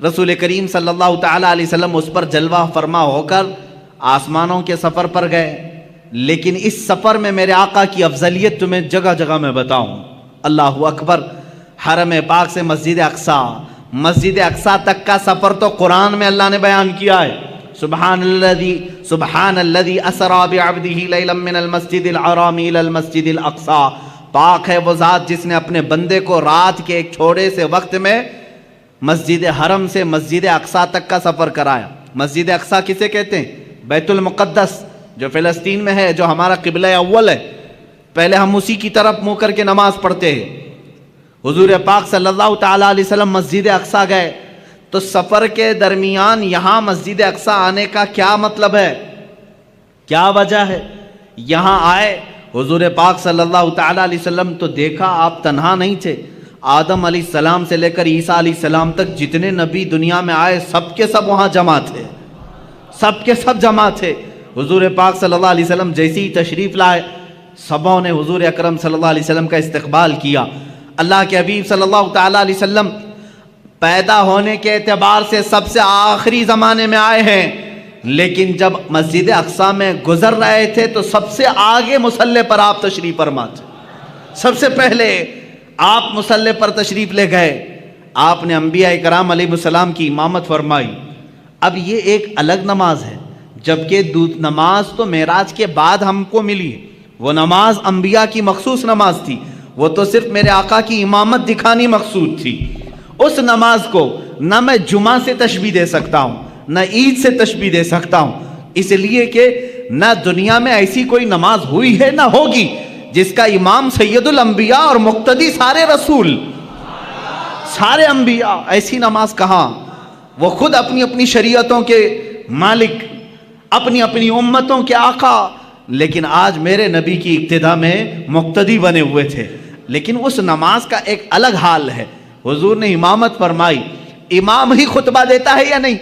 رسول کریم صلی اللہ تعالیٰ علیہ وسلم اس پر جلوہ فرما ہو کر آسمانوں کے سفر پر گئے۔ لیکن اس سفر میں میرے آقا کی افضلیت تمہیں جگہ جگہ میں بتاؤں۔ اللہ اکبر، حرم پاک سے مسجد اقصیٰ تک کا سفر تو قرآن میں اللہ نے بیان کیا ہے۔ سبحان الذی اسری بعبدہ لیلا من المسجد الحرام الی المسجد الاقصیٰ، پاک ہے وہ ذات جس نے اپنے بندے کو رات کے ایک چھوڑے سے وقت میں مسجد حرم سے مسجد اقصیٰ تک کا سفر کرایا۔ مسجد اقصیٰ کسے کہتے ہیں؟ بیت المقدس جو فلسطین میں ہے، جو ہمارا قبلہ اول ہے، پہلے ہم اسی کی طرف منہ کر کے نماز پڑھتے ہیں۔ حضور پاک صلی اللہ تعالیٰ علیہ وسلم مسجد اقصیٰ گئے تو سفر کے درمیان یہاں مسجد اقصیٰ آنے کا کیا مطلب ہے، کیا وجہ ہے؟ یہاں آئے حضور پاک صلی اللہ تعالیٰ علیہ وسلم تو دیکھا آپ تنہا نہیں تھے۔ آدم علیہ السلام سے لے کر عیسیٰ علیہ السلام تک جتنے نبی دنیا میں آئے سب کے سب وہاں جمع تھے، سب کے سب جمع تھے۔ حضور پاک صلی اللہ علیہ وسلم جیسے ہی تشریف لائے، سبوں نے حضور اکرم صلی اللہ علیہ وسلم کا استقبال کیا۔ اللہ کے حبیب صلی اللہ تعالیٰ علیہ وسلم پیدا ہونے کے اعتبار سے سب سے آخری زمانے میں آئے ہیں، لیکن جب مسجد اقصیٰ میں گزر رہے تھے تو سب سے آگے مصلی پر آپ تشریف فرما تھے۔ سب سے پہلے آپ مصلی پر تشریف لے گئے، آپ نے انبیاء کرام علیہ السلام کی امامت فرمائی۔ اب یہ ایک الگ نماز ہے، جبکہ نماز تو معراج کے بعد ہم کو ملی، وہ نماز انبیاء کی مخصوص نماز تھی، وہ تو صرف میرے آقا کی امامت دکھانی مقصود تھی۔ اس نماز کو نہ میں جمعہ سے تشبیہ دے سکتا ہوں نہ عید سے تشبیہ دے سکتا ہوں، اس لیے کہ نہ دنیا میں ایسی کوئی نماز ہوئی ہے نہ ہوگی جس کا امام سید الانبیاء اور مقتدی سارے رسول، سارے انبیاء، ایسی نماز کہاں؟ وہ خود اپنی اپنی شریعتوں کے مالک، اپنی اپنی امتوں کے آقا، لیکن آج میرے نبی کی ابتدا میں مقتدی بنے ہوئے تھے۔ لیکن اس نماز کا ایک الگ حال ہے، حضور نے امامت فرمائی۔ امام ہی خطبہ دیتا ہے یا نہیں؟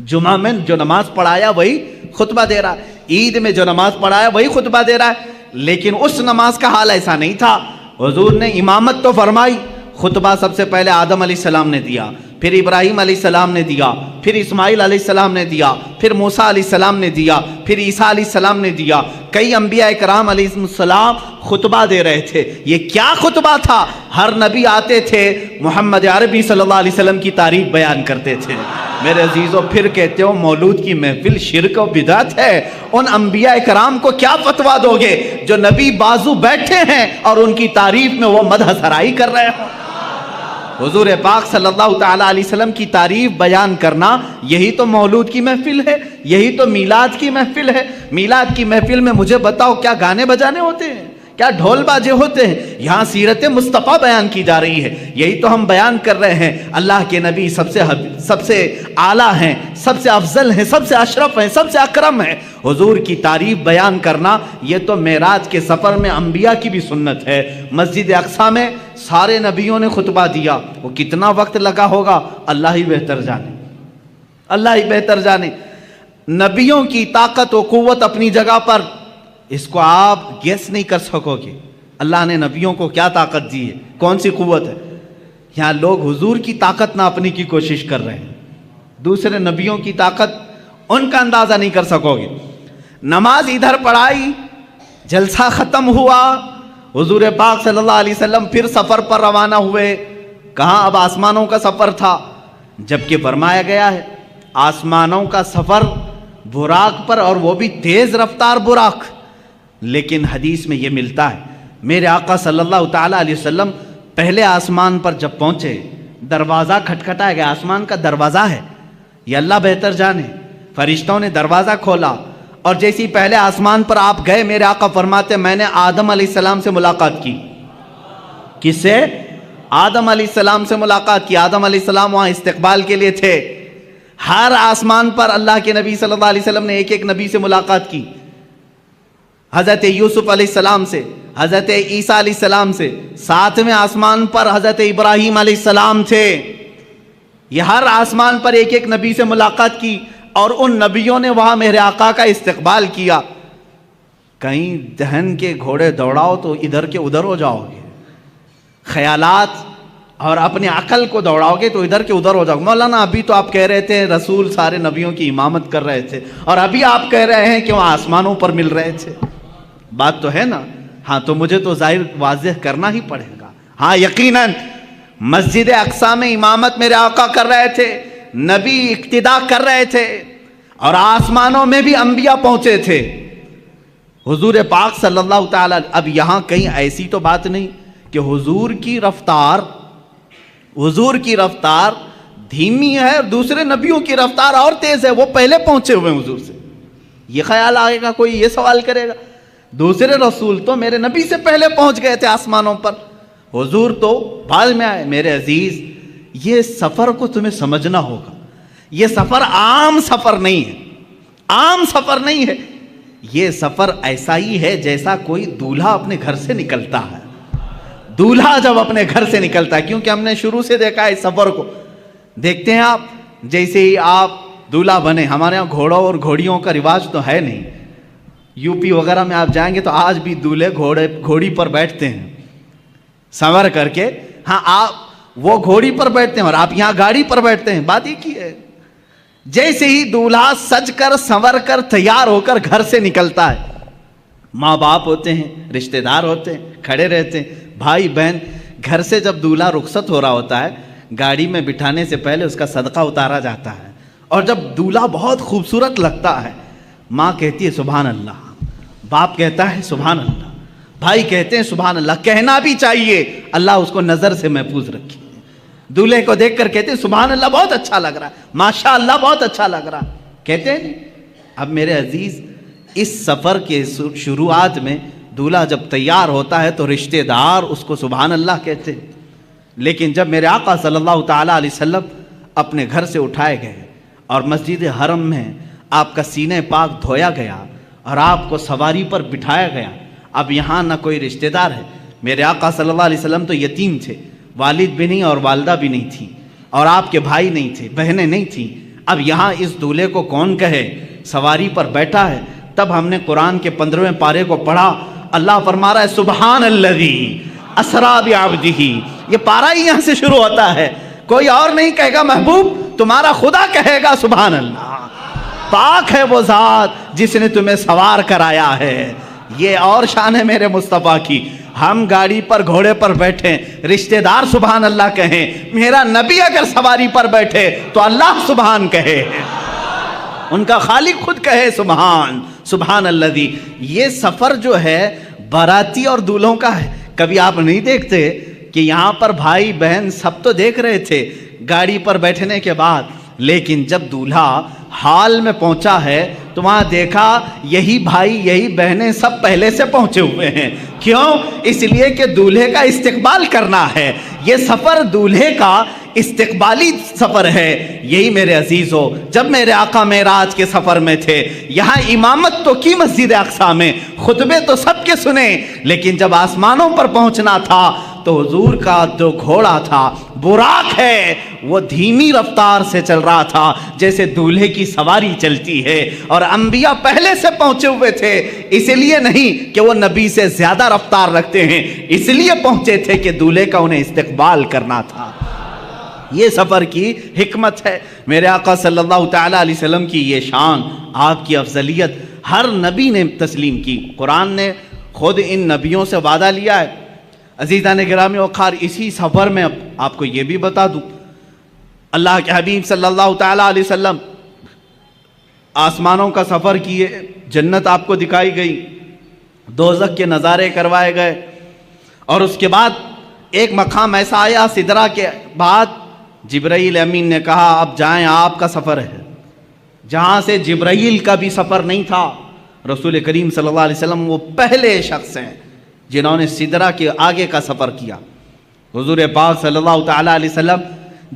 جمعہ میں جو نماز پڑھایا وہی خطبہ دے رہا ہے، عید میں جو نماز پڑھایا وہی خطبہ دے رہا ہے، لیکن اس نماز کا حال ایسا نہیں تھا۔ حضور نے امامت تو فرمائی، خطبہ سب سے پہلے آدم علیہ السلام نے دیا، پھر ابراہیم علیہ السلام نے دیا، پھر اسماعیل علیہ السلام نے دیا، پھر موسیٰ علیہ السلام نے دیا، پھر عیسیٰ علیہ السلام نے دیا۔ کئی انبیاء کرام علیہ السلام خطبہ دے رہے تھے۔ یہ کیا خطبہ تھا؟ ہر نبی آتے تھے محمد عربی صلی اللہ علیہ وسلم کی تعریف بیان کرتے تھے۔ میرے عزیزوں، پھر کہتے ہو مولود کی محفل شرک و بدعت ہے، ان انبیاء کرام کو کیا فتویٰ دو گے جو نبی بازو بیٹھے ہیں اور ان کی تعریف میں وہ مدح سرائی کر رہے ہوں؟ حضور پاک صلی اللہ تعالیٰ علیہ وسلم کی تعریف بیان کرنا، یہی تو مولود کی محفل ہے، یہی تو میلاد کی محفل ہے۔ میلاد کی محفل میں مجھے بتاؤ کیا گانے بجانے ہوتے ہیں، کیا ڈھول باجے ہوتے ہیں؟ یہاں سیرت مصطفیٰ بیان کی جا رہی ہے، یہی تو ہم بیان کر رہے ہیں۔ اللہ کے نبی سب سے اعلیٰ ہیں، سب سے افضل ہیں، سب سے اشرف ہیں، سب سے اکرم ہیں۔ حضور کی تعریف بیان کرنا یہ تو معراج کے سفر میں انبیاء کی بھی سنت ہے۔ مسجد اقصیٰ میں سارے نبیوں نے خطبہ دیا، وہ کتنا وقت لگا ہوگا اللہ ہی بہتر جانے، اللہ ہی بہتر جانے۔ نبیوں کی طاقت و قوت اپنی جگہ پر، اس کو آپ گیس نہیں کر سکو گے۔ اللہ نے نبیوں کو کیا طاقت دی ہے، کون سی قوت ہے؟ یہاں لوگ حضور کی طاقت ناپنے کی کوشش کر رہے ہیں، دوسرے نبیوں کی طاقت ان کا اندازہ نہیں کر سکو گے۔ نماز ادھر پڑھائی، جلسہ ختم ہوا، حضور پاک صلی اللہ علیہ وسلم پھر سفر پر روانہ ہوئے۔ کہاں؟ اب آسمانوں کا سفر تھا، جبکہ فرمایا گیا ہے آسمانوں کا سفر براق پر، اور وہ بھی تیز رفتار براق۔ لیکن حدیث میں یہ ملتا ہے میرے آقا صلی اللہ تعالیٰ علیہ وسلم پہلے آسمان پر جب پہنچے، دروازہ کھٹکھٹایا گیا، آسمان کا دروازہ ہے، یہ اللہ بہتر جانے۔ فرشتوں نے دروازہ کھولا اور جیسی پہلے آسمان پر آپ گئے، میرے آقا فرماتے میں نے آدم علیہ السلام سے ملاقات کی۔ کس سے؟ آدم علیہ السلام سے ملاقات کی۔ آدم علیہ السلام وہاں استقبال کے لیے تھے۔ ہر آسمان پر اللہ کے نبی صلی اللہ علیہ وسلم نے ایک ایک نبی سے ملاقات کی، حضرت یوسف علیہ السلام سے، حضرت عیسیٰ علیہ السلام سے، 7ویں آسمان پر حضرت ابراہیم علیہ السلام تھے۔ یہ ہر آسمان پر ایک ایک نبی سے ملاقات کی، اور ان نبیوں نے وہاں میرے آقا کا استقبال کیا۔ کہیں دہن کے گھوڑے دوڑاؤ تو ادھر کے ادھر ہو جاؤ گے، خیالات اور اپنی عقل کو دوڑاؤ گے تو ادھر کے ادھر ہو جاؤ گے۔ مولانا ابھی تو آپ کہہ رہے تھے رسول سارے نبیوں کی امامت کر رہے تھے، اور ابھی آپ کہہ رہے ہیں کہ وہ آسمانوں پر مل رہے تھے۔ بات تو ہے نا؟ ہاں، تو مجھے تو ظاہر واضح کرنا ہی پڑے گا۔ ہاں یقیناً مسجد اقصیٰ میں امامت میرے آقا کر رہے تھے، نبی اقتداء کر رہے تھے، اور آسمانوں میں بھی انبیاء پہنچے تھے۔ حضور پاک صلی اللہ تعالی، اب یہاں کہیں ایسی تو بات نہیں کہ حضور کی رفتار دھیمی ہے اور دوسرے نبیوں کی رفتار اور تیز ہے، وہ پہلے پہنچے ہوئے ہیں حضور سے۔ یہ خیال آئے گا، کوئی یہ سوال کرے گا دوسرے رسول تو میرے نبی سے پہلے پہنچ گئے تھے آسمانوں پر، حضور تو بعد میں آئے۔ میرے عزیز، یہ سفر کو تمہیں سمجھنا ہوگا۔ یہ سفر عام سفر نہیں ہے، عام سفر نہیں ہے۔ یہ سفر ایسا ہی ہے جیسا کوئی دولہا اپنے گھر سے نکلتا ہے۔ دولہا جب اپنے گھر سے نکلتا ہے، کیونکہ ہم نے شروع سے دیکھا ہے اس سفر کو، دیکھتے ہیں آپ جیسے ہی آپ دولہا بنے، ہمارے ہاں گھوڑوں اور گھوڑیوں کا رواج تو ہے نہیں، یو پی وغیرہ میں آپ جائیں گے تو آج بھی دولہے گھوڑی پر بیٹھتے ہیں سنور کر کے۔ ہاں، آپ وہ گھوڑی پر بیٹھتے ہیں اور آپ یہاں گاڑی پر بیٹھتے ہیں، بات ایک ہی ہے۔ جیسے ہی دولہا سج کر سنور کر تیار ہو کر گھر سے نکلتا ہے، ماں باپ ہوتے ہیں، رشتہ دار ہوتے ہیں، کھڑے رہتے ہیں، بھائی بہن۔ گھر سے جب دولہا رخصت ہو رہا ہوتا ہے، گاڑی میں بٹھانے سے پہلے اس کا صدقہ اتارا جاتا ہے، اور جب دولہا بہت خوبصورت لگتا ہے، ماں کہتی ہے سبحان اللہ، باپ کہتا ہے سبحان اللہ، بھائی کہتے ہیں سبحان اللہ۔ کہنا بھی چاہیے، اللہ اس کو نظر سے محفوظ رکھے۔ دولہے کو دیکھ کر کہتے ہیں سبحان اللہ، بہت اچھا لگ رہا ہے، ماشاء اللہ بہت اچھا لگ رہا ہے، کہتے ہیں نہیں؟ اب میرے عزیز، اس سفر کے شروعات میں دولہا جب تیار ہوتا ہے تو رشتہ دار اس کو سبحان اللہ کہتے ہیں، لیکن جب میرے آقا صلی اللہ تعالیٰ علیہ وسلم اپنے گھر سے اٹھائے گئے اور مسجد حرم میں آپ کا سینہ پاک دھویا گیا اور آپ کو سواری پر بٹھایا گیا، اب یہاں نہ کوئی رشتہ دار ہے۔ میرے آقا صلی اللہ علیہ وسلم تو یتیم تھے، والد بھی نہیں اور والدہ بھی نہیں تھی، اور آپ کے بھائی نہیں تھے، بہنیں نہیں تھیں۔ اب یہاں اس دولہے کو کون کہے؟ سواری پر بیٹھا ہے۔ تب ہم نے قرآن کے 15ویں پارے کو پڑھا، اللہ فرما رہا ہے سبحان الذی اسریٰ بعبدہ۔ یہ پارہ ہی یہاں سے شروع ہوتا ہے، کوئی اور نہیں کہے گا، محبوب تمہارا خدا کہے گا سبحان اللہ۔ پاک ہے وہ ذات جس نے تمہیں سوار کرایا ہے۔ یہ اور شان ہے میرے مصطفیٰ کی۔ ہم گاڑی پر گھوڑے پر بیٹھیں، رشتہ دار سبحان اللہ کہیں، میرا نبی اگر سواری پر بیٹھے تو اللہ سبحان کہے، ان کا خالق خود کہے سبحان الذی۔ یہ سفر جو ہے باراتی اور دولہوں کا ہے۔ کبھی آپ نہیں دیکھتے کہ یہاں پر بھائی بہن سب تو دیکھ رہے تھے گاڑی پر بیٹھنے کے بعد، لیکن جب دولہا حال میں پہنچا ہے تو وہاں دیکھا یہی بھائی یہی بہنیں سب پہلے سے پہنچے ہوئے ہیں۔ کیوں؟ اس لیے کہ دولہے کا استقبال کرنا ہے۔ یہ سفر دولہے کا استقبالی سفر ہے۔ یہی میرے عزیزو، جب میرے آقا معراج کے سفر میں تھے، یہاں امامت تو کی مسجد اقصیٰ میں، خطبے تو سب کے سنے، لیکن جب آسمانوں پر پہنچنا تھا تو حضور کا جو گھوڑا تھا براق ہے، وہ دھیمی رفتار سے چل رہا تھا جیسے دولہے کی سواری چلتی ہے، اور انبیاء پہلے سے پہنچے ہوئے تھے۔ اس لیے نہیں کہ وہ نبی سے زیادہ رفتار رکھتے ہیں، اس لیے پہنچے تھے کہ دولہے کا انہیں استقبال کرنا تھا۔ یہ سفر کی حکمت ہے۔ میرے آقا صلی اللہ تعالیٰ علیہ وسلم کی یہ شان، آپ کی افضلیت ہر نبی نے تسلیم کی۔ قرآن نے خود ان نبیوں سے وعدہ لیا ہے۔ عزیزان گرامی وقار، اسی سفر میں آپ کو یہ بھی بتا دوں، اللہ کے حبیب صلی اللہ تعالیٰ علیہ وسلم آسمانوں کا سفر کیے، جنت آپ کو دکھائی گئی، دوزخ کے نظارے کروائے گئے، اور اس کے بعد ایک مقام ایسا آیا سدرہ کے بعد، جبرائیل امین نے کہا اب جائیں، آپ کا سفر ہے، جہاں سے جبرائیل کا بھی سفر نہیں تھا۔ رسول کریم صلی اللہ علیہ وسلم وہ پہلے شخص ہیں جنہوں نے سدرہ کے آگے کا سفر کیا۔ حضور پاک صلی اللہ تعالیٰ علیہ وسلم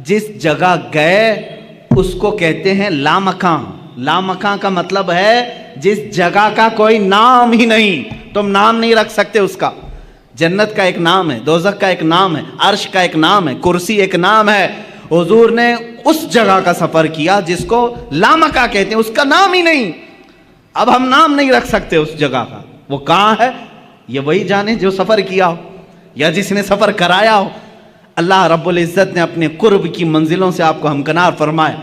جس جگہ گئے اس کو کہتے ہیں لامکاں. لامکاں کا مطلب ہے جس جگہ کا کوئی نام ہی نہیں، تم نام نہیں رکھ سکتے اس کا. جنت کا ایک نام ہے، دوزخ کا ایک نام ہے، عرش کا ایک نام ہے، کرسی ایک نام ہے. حضور نے اس جگہ کا سفر کیا جس کو لامکاں کہتے ہیں، اس کا نام ہی نہیں. اب ہم نام نہیں رکھ سکتے اس جگہ کا. وہ کہاں ہے یہ وہی جانے جو سفر کیا ہو یا جس نے سفر کرایا ہو. اللہ رب العزت نے اپنے قرب کی منزلوں سے آپ کو ہمکنار فرمائے.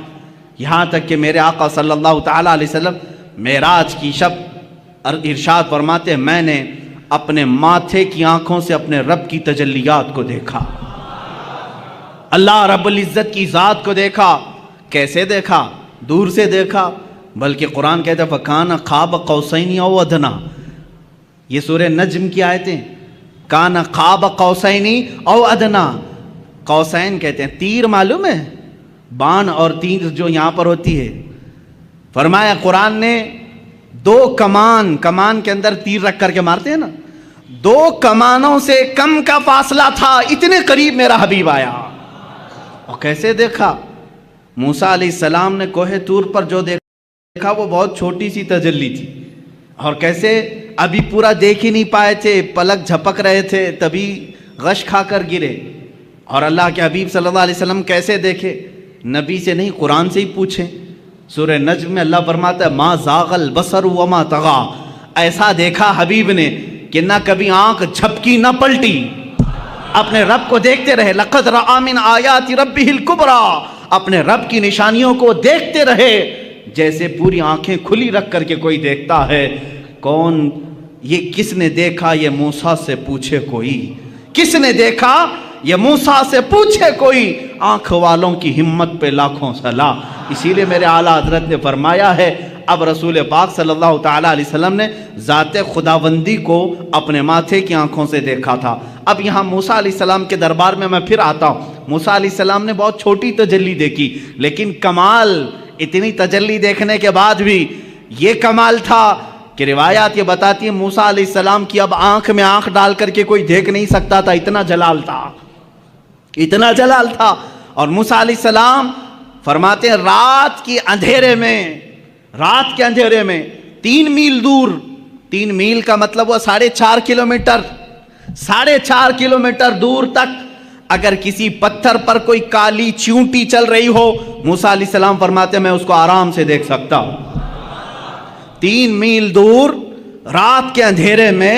یہاں تک کہ میرے آقا صلی اللہ تعالیٰ علیہ وسلم معراج کی شب ارشاد فرماتے ہیں میں نے اپنے ماتھے کی آنکھوں سے اپنے رب کی تجلیات کو دیکھا، اللہ رب العزت کی ذات کو دیکھا. کیسے دیکھا؟ دور سے دیکھا. بلکہ قرآن کہتا ہے فَكَانَ قَابَ قَوْسَيْنِ أَوْ أَدْنَىٰ. یہ سورہ نجم کی آیتیں. کان قاب قوسین او ادنا. قوسین کہتے ہیں تیر، معلوم ہے بان اور تیر جو یہاں پر ہوتی ہے. فرمایا قرآن نے دو کمان کے اندر تیر رکھ کر کے مارتے ہیں نا، دو کمانوں سے کم کا فاصلہ تھا، اتنے قریب میرا حبیب آیا. اور کیسے دیکھا؟ موسیٰ علیہ السلام نے کوہ طور پر جو دیکھا وہ بہت چھوٹی سی تجلی تھی. اور کیسے ابھی پورا دیکھ ہی نہیں پائے تھے، پلک جھپک رہے تھے، تبھی غش کھا کر گرے. اور اللہ کے حبیب صلی اللہ علیہ وسلم کیسے دیکھے؟ نبی سے نہیں قرآن سے ہی پوچھیں. سورہ نجم میں اللہ فرماتا ہے ما زاغ البصر وما طغى. ایسا دیکھا حبیب نے کہ نہ کبھی آنکھ جھپکی نہ پلٹی، اپنے رب کو دیکھتے رہے. لقد رأى من آیات ربہ الکبریٰ. اپنے رب کی نشانیوں کو دیکھتے رہے جیسے پوری آنکھیں کھلی رکھ کر کے کوئی دیکھتا ہے. کون یہ؟ کس نے دیکھا؟ یہ موسیٰ سے پوچھے کوئی. کس نے دیکھا؟ یہ موسیٰ سے پوچھے کوئی. آنکھ والوں کی ہمت پہ لاکھوں صلا. اسی لیے میرے اعلیٰ حضرت نے فرمایا ہے اب رسول پاک صلی اللہ تعالیٰ علیہ وسلم نے ذات خداوندی کو اپنے ماتھے کی آنکھوں سے دیکھا تھا. اب یہاں موسیٰ علیہ السلام کے دربار میں میں پھر آتا ہوں. موسیٰ علیہ السلام نے بہت چھوٹی تجلی دیکھی، لیکن کمال اتنی تجلی دیکھنے کے بعد بھی یہ کمال تھا کہ روایات یہ بتاتی ہیں موسیٰ علیہ السلام کی اب آنکھ میں آنکھ ڈال کر کے کوئی دیکھ نہیں سکتا تھا. اتنا جلال تھا، اتنا جلال تھا. اور موسیٰ علیہ السلام فرماتے ہیں رات کے اندھیرے میں 3 میل دور، 3 میل کا مطلب وہ 4.5 کلومیٹر، 4.5 کلومیٹر دور تک اگر کسی پتھر پر کوئی کالی چیونٹی چل رہی ہو، موسیٰ علیہ السلام فرماتے ہیں میں اس کو آرام سے دیکھ سکتا ہوں. 3 میل دور رات کے اندھیرے میں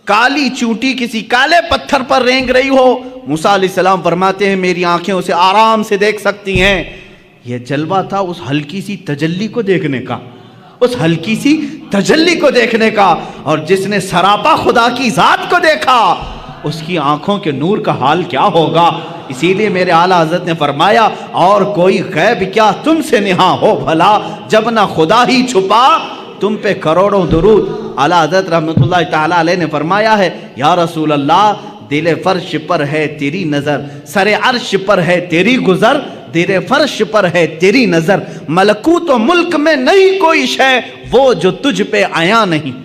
کالی چونٹی کسی کالے پتھر پر رینگ رہی ہو، موسیٰ علیہ السلام فرماتے ہیں میری آنکھیں اسے آرام سے دیکھ سکتی ہیں. یہ جلوہ تھا اس ہلکی سی تجلی کو دیکھنے کا، اس ہلکی سی تجلی کو دیکھنے کا. اور جس نے سراپا خدا کی ذات کو دیکھا اس کی آنکھوں کے نور کا حال کیا ہوگا. اسی لیے میرے اعلیٰ حضرت نے فرمایا اور کوئی غیب کیا تم سے نہاں ہو بھلا، جب نہ خدا ہی چھپا تم پہ کروڑوں درود. اعلیٰ حضرت رحمۃ اللہ تعالیٰ علیہ نے فرمایا ہے یا رسول اللہ دل فرش پر ہے تیری نظر، سر عرش پر ہے تیری گزر، دل فرش پر ہے تیری نظر، ملکوت و ملک میں نہیں کوئی شے وہ جو تجھ پہ آیا نہیں.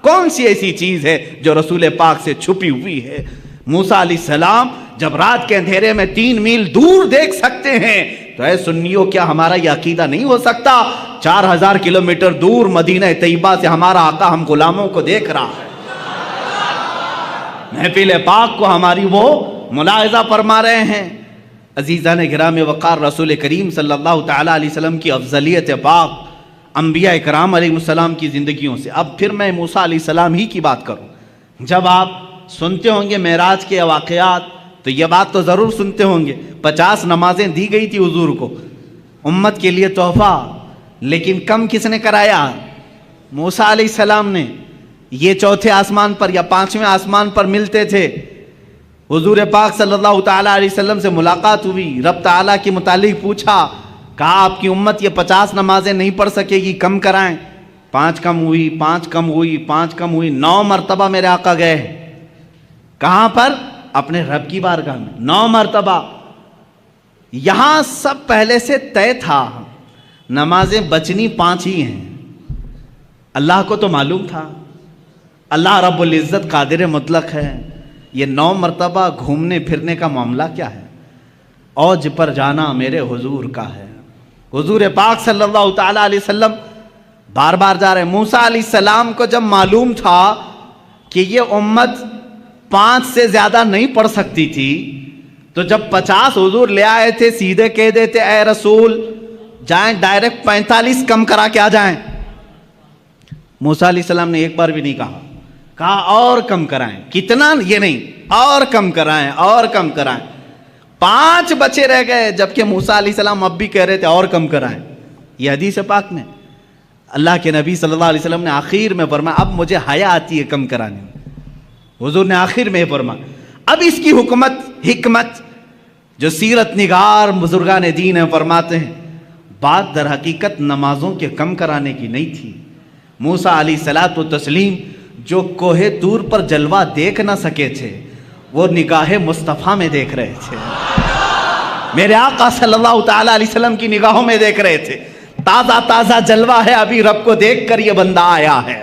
کون سی ایسی چیز ہے جو رسول پاک سے چھپی ہوئی ہے؟ موسیٰ علیہ السلام جب رات کے اندھیرے میں 3 میل دور دیکھ سکتے ہیں تو اے سنیوں کیا ہمارا یہ عقیدہ نہیں ہو سکتا 4000 کلومیٹر دور مدینہ طیبہ سے ہمارا آقا ہم غلاموں کو دیکھ رہا ہے، محفل پاک کو ہماری وہ ملاحظہ فرما رہے ہیں. عزیزان گرامی وقار رسول کریم صلی اللہ تعالیٰ علیہ وسلم کی افضلیت پاک انبیاء کرام علیہ السلام کی زندگیوں سے. اب پھر میں موسیٰ علیہ السلام ہی کی بات کروں. جب آپ سنتے ہوں گے معراج کے واقعات تو یہ بات تو ضرور سنتے ہوں گے 50 نمازیں دی گئی تھی حضور کو امت کے لیے تحفہ، لیکن کم کس نے کرایا؟ موسیٰ علیہ السلام نے. یہ 4تھے آسمان پر یا 5ویں آسمان پر ملتے تھے، حضور پاک صلی اللہ تعالیٰ علیہ وسلم سے ملاقات ہوئی، رب تعالیٰ کے متعلق پوچھا، کہا آپ کی امت یہ 50 نمازیں نہیں پڑھ سکے گی، کم کرائیں. 5 کم ہوئی، 5 کم ہوئی، 5 کم ہوئی، 9 مرتبہ میرے آقا گئے. کہاں پر؟ اپنے رب کی بارگاہ میں 9 مرتبہ. یہاں سب پہلے سے طے تھا، نمازیں بچنی 5 ہی ہیں. اللہ کو تو معلوم تھا، اللہ رب العزت قادر مطلق ہے. یہ 9 مرتبہ گھومنے پھرنے کا معاملہ کیا ہے؟ اوج پر جانا میرے حضور کا ہے. حضور پاک صلی اللہ تعالیٰ علیہ وسلم بار بار جا رہے ہیں. موسیٰ علیہ السلام کو جب معلوم تھا کہ یہ امت 5 سے زیادہ نہیں پڑھ سکتی تھی تو جب 50 حضور لے آئے تھے سیدھے کہہ دیتے اے رسول جائیں ڈائریکٹ 45 کم کرا کے آ جائیں. موسیٰ علیہ السلام نے ایک بار بھی نہیں کہا اور کم کرائیں. کتنا؟ یہ نہیں، اور کم کرائیں اور کم کرائیں. 5 بچے رہ گئے جبکہ موسیٰ علیہ السلام اب بھی کہہ رہے تھے اور کم کرائیں. یہ حدیث پاک میں اللہ کے نبی صلی اللہ علیہ وسلم نے آخر میں فرمایا اب مجھے حیا آتی ہے کم کرانے میں. حضور نے آخر میں فرمایا. اب اس کی حکمت جو سیرت نگار بزرگان دین ہیں فرماتے ہیں بات در حقیقت نمازوں کے کم کرانے کی نہیں تھی. موسیٰ علیہ الصلوۃ والتسلیم جو کوہ طور پر جلوہ دیکھ نہ سکے تھے وہ نگاہ مصطفیٰ میں دیکھ رہے تھے. میرے آقا صلی اللہ تعالیٰ علیہ وسلم کی نگاہوں میں دیکھ رہے تھے. تازہ تازہ جلوہ ہے، ابھی رب کو دیکھ کر یہ بندہ آیا ہے.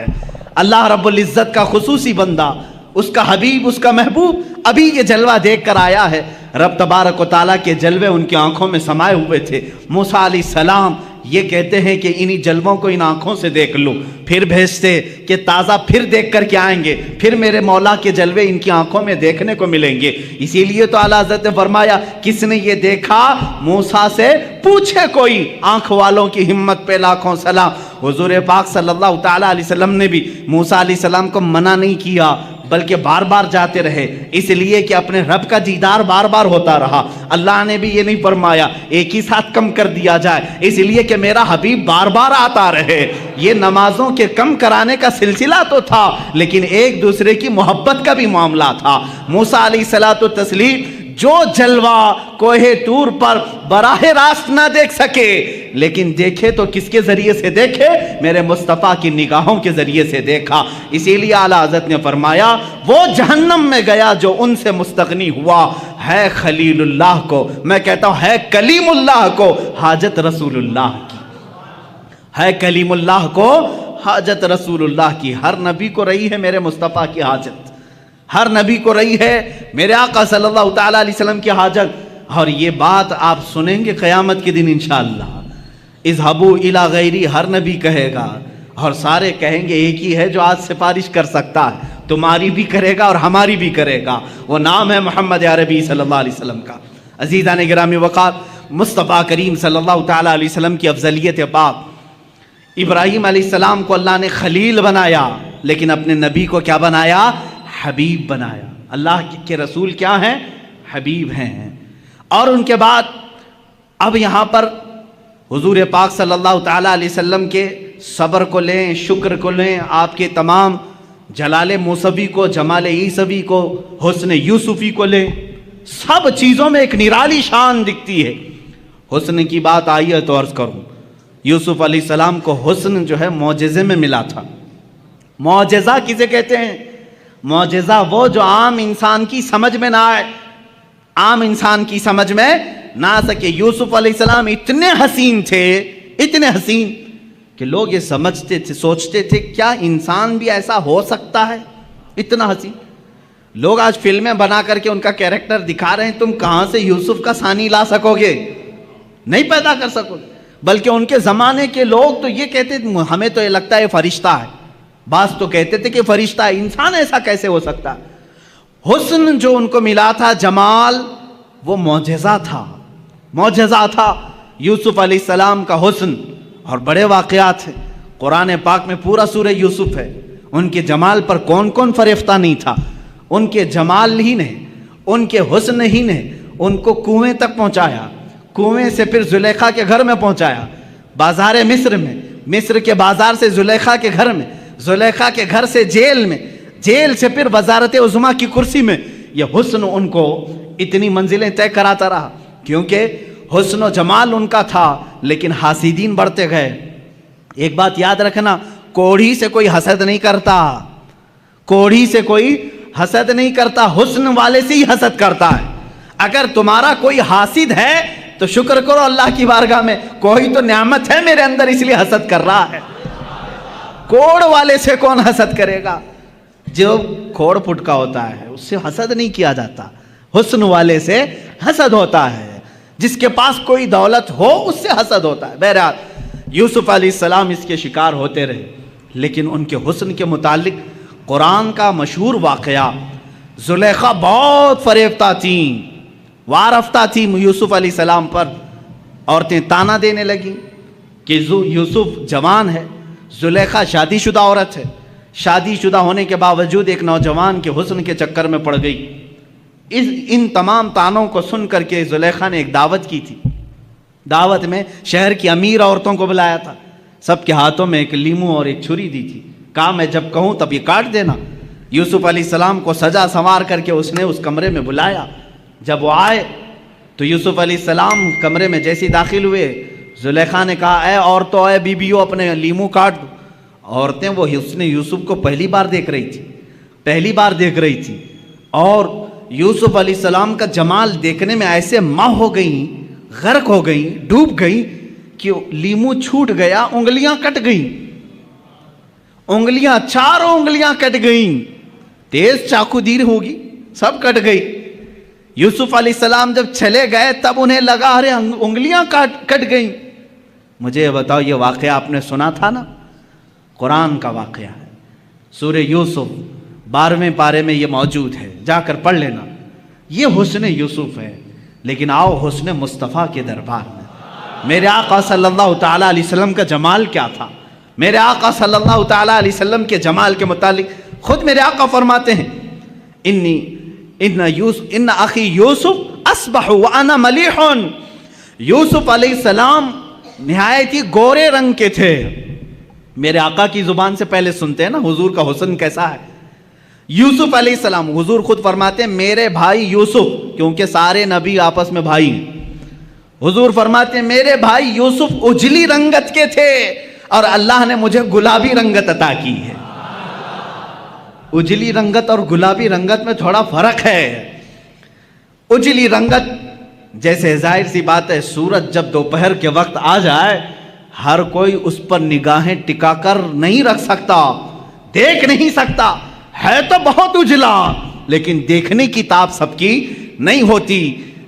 اللہ رب العزت کا خصوصی بندہ، اس کا حبیب، اس کا محبوب ابھی یہ جلوہ دیکھ کر آیا ہے. رب تبارک و تعالیٰ کے جلوے ان کی آنکھوں میں سمائے ہوئے تھے. موسیٰ علیہ السلام یہ کہتے ہیں کہ انہی جلووں کو ان آنکھوں سے دیکھ لو، پھر بھیجتے کہ تازہ پھر دیکھ کر کے آئیں گے، پھر میرے مولا کے جلوے ان کی آنکھوں میں دیکھنے کو ملیں گے. اسی لیے تو اعلیٰ حضرت نے فرمایا کس نے یہ دیکھا موسیٰ سے پوچھے کوئی. آنکھ والوں کی ہمت پہ لاکھوں سلام. حضور پاک صلی اللہ تعالیٰ علیہ وسلم نے بھی موسیٰ علیہ السلام کو منع نہیں کیا بلکہ بار بار جاتے رہے، اس لیے کہ اپنے رب کا دیدار بار بار ہوتا رہا. اللہ نے بھی یہ نہیں فرمایا ایک ہی ساتھ کم کر دیا جائے، اس لیے کہ میرا حبیب بار بار آتا رہے. یہ نمازوں کے کم کرانے کا سلسلہ تو تھا لیکن ایک دوسرے کی محبت کا بھی معاملہ تھا. موسیٰ علیہ الصلوۃ والتسلیم جو جلوہ کوہ طور پر براہ راست نہ دیکھ سکے لیکن دیکھے تو کس کے ذریعے سے دیکھے؟ میرے مصطفیٰ کی نگاہوں کے ذریعے سے دیکھا. اسی لیے اعلیٰ حضرت نے فرمایا وہ جہنم میں گیا جو ان سے مستغنی ہوا ہے خلیل اللہ کو، میں کہتا ہوں ہے کلیم اللہ کو حاجت رسول اللہ کی، ہے کلیم اللہ کو حاجت رسول اللہ کی. ہر نبی کو رہی ہے میرے مصطفیٰ کی حاجت، ہر نبی کو رہی ہے میرے آقا صلی اللہ تعالیٰ علیہ وسلم کی حاجت. اور یہ بات آپ سنیں گے قیامت کے دن انشاءاللہ. اذهبوا الی غیری ہر نبی کہے گا اور سارے کہیں گے ایک ہی ہے جو آج سفارش کر سکتا ہے، تمہاری بھی کرے گا اور ہماری بھی کرے گا. وہ نام ہے محمد عربی صلی اللہ علیہ وسلم کا. عزیزان گرامی وقار، مصطفیٰ کریم صلی اللہ تعالیٰ علیہ وسلم کی افضلیت پاک. ابراہیم علیہ السلام کو اللہ نے خلیل بنایا لیکن اپنے نبی کو کیا بنایا؟ حبیب بنایا. اللہ کے رسول کیا ہیں؟ حبیب ہیں. اور ان کے بعد اب یہاں پر حضور پاک صلی اللہ تعالیٰ علیہ وسلم کے صبر کو لیں، شکر کو لیں، آپ کے تمام جلال موسوی کو، جمال عیسوی کو، حسن یوسفی کو لیں. سب چیزوں میں ایک نرالی شان دکھتی ہے. حسن کی بات آئی ہے تو عرض کروں، یوسف علیہ السلام کو حسن جو ہے معجزے میں ملا تھا. معجزہ کسے کہتے ہیں؟ معجزہ وہ جو عام انسان کی سمجھ میں نہ آئے، عام انسان کی سمجھ میں نہ آ سکے. یوسف علیہ السلام اتنے حسین تھے، اتنے حسین کہ لوگ یہ سمجھتے تھے، سوچتے تھے کیا انسان بھی ایسا ہو سکتا ہے؟ اتنا حسین. لوگ آج فلمیں بنا کر کے ان کا کیریکٹر دکھا رہے ہیں، تم کہاں سے یوسف کا ثانی لا سکو گے؟ نہیں پیدا کر سکو گے. بلکہ ان کے زمانے کے لوگ تو یہ کہتے تھے ہمیں تو یہ لگتا ہے فرشتہ ہے، بعض تو کہتے تھے کہ فرشتہ ہے، انسان ایسا کیسے ہو سکتا ہے؟ حسن جو ان کو ملا تھا، جمال، وہ معجزہ تھا، معجزہ تھا یوسف علیہ السلام کا حسن. اور بڑے واقعات ہیں قرآن پاک میں، پورا سورہ یوسف ہے. ان کے جمال پر کون کون فریفتہ نہیں تھا. ان کے جمال ہی نے، ان کے حسن ہی نے ان کو کنویں تک پہنچایا، کنویں سے پھر زلیخا کے گھر میں پہنچایا، بازار مصر میں، مصر کے بازار سے زلیخا کے گھر میں، زلیخا کے گھر سے جیل میں، جیل سے پھر وزارت عظمیٰ کی کرسی میں. یہ حسن ان کو اتنی منزلیں طے کراتا رہا کیونکہ حسن و جمال ان کا تھا. لیکن حاسدین بڑھتے گئے. ایک بات یاد رکھنا، کوڑھی سے کوئی حسد نہیں کرتا، کوڑھی سے کوئی حسد نہیں کرتا، حسن والے سے ہی حسد کرتا ہے. اگر تمہارا کوئی حاسد ہے تو شکر کرو اللہ کی بارگاہ میں، کوئی تو نعمت ہے میرے اندر اس لیے حسد کر رہا ہے. کوڑ والے سے کون حسد کرے گا؟ جو کھوڑ پھٹکا ہوتا ہے اس سے حسد نہیں کیا جاتا، حسن والے سے حسد ہوتا ہے. جس کے پاس کوئی دولت ہو اس سے حسد ہوتا ہے. بہرحال یوسف علیہ السلام اس کے شکار ہوتے رہے، لیکن ان کے حسن کے متعلق قرآن کا مشہور واقعہ، زلیخا بہت فریفتہ تھیں، وارفتہ تھی یوسف علیہ السلام پر. عورتیں تانا دینے لگیں کہ یوسف جوان ہے، زلیخا شادی شدہ عورت ہے، شادی شدہ ہونے کے باوجود ایک نوجوان کے حسن کے چکر میں پڑ گئی. ان تمام تانوں کو سن کر کے زلیخا نے ایک دعوت کی تھی. دعوت میں شہر کی امیر عورتوں کو بلایا تھا، سب کے ہاتھوں میں ایک لیمو اور ایک چھری دی تھی، کہا میں جب کہوں تب یہ کاٹ دینا. یوسف علیہ السلام کو سجا سنوار کر کے اس نے اس کمرے میں بلایا. جب وہ آئے تو یوسف علیہ السلام کمرے میں جیسے داخل ہوئے، زلیخا نے کہا اے عورتوں، اے بیبیوں، اپنے لیمو کاٹ دو. عورتیں وہ حسن یوسف کو پہلی بار دیکھ رہی تھی اور یوسف علیہ السلام کا جمال دیکھنے میں ایسے ماہ ہو گئیں، غرق ہو گئیں، ڈوب گئیں کہ لیمو چھوٹ گیا، انگلیاں کٹ گئیں، چاروں انگلیاں کٹ گئیں. تیز چاقو دیر ہوگی، سب کٹ گئی. یوسف علیہ السلام جب چلے گئے تب انہیں لگا ارے انگلیاں کٹ گئیں. مجھے بتاؤ یہ واقعہ آپ نے سنا تھا نا؟ قرآن کا واقعہ ہے، سورہ یوسف 12ویں پارے میں یہ موجود ہے، جا کر پڑھ لینا. یہ حسن یوسف ہے. لیکن آؤ حسن مصطفیٰ کے دربار میں. میرے آقا صلی اللہ تعالیٰ علیہ وسلم کا جمال کیا تھا؟ میرے آقا صلی اللہ تعالیٰ علیہ وسلم کے جمال کے متعلق خود میرے آقا فرماتے ہیں ان اخی یوسف اصبح وانا ملیح. یوسف علیہ السلام نہایت ہی گورے رنگ کے تھے. میرے آقا کی زبان سے پہلے سنتے ہیں نا حضور کا حسن کیسا ہے. یوسف علیہ السلام، حضور خود فرماتے ہیں میرے بھائی یوسف، کیونکہ سارے نبی آپس میں بھائی ہیں. حضور فرماتے ہیں میرے بھائی یوسف اجلی رنگت کے تھے اور اللہ نے مجھے گلابی رنگت عطا کی ہے. اجلی رنگت اور گلابی رنگت میں تھوڑا فرق ہے. اجلی رنگت جیسے ظاہر سی بات ہے، سورج جب دوپہر کے وقت آ جائے ہر کوئی اس پر نگاہیں ٹکا کر نہیں رکھ سکتا، دیکھ نہیں سکتا، ہے تو بہت اجلا لیکن دیکھنے کی تاب سب کی نہیں ہوتی.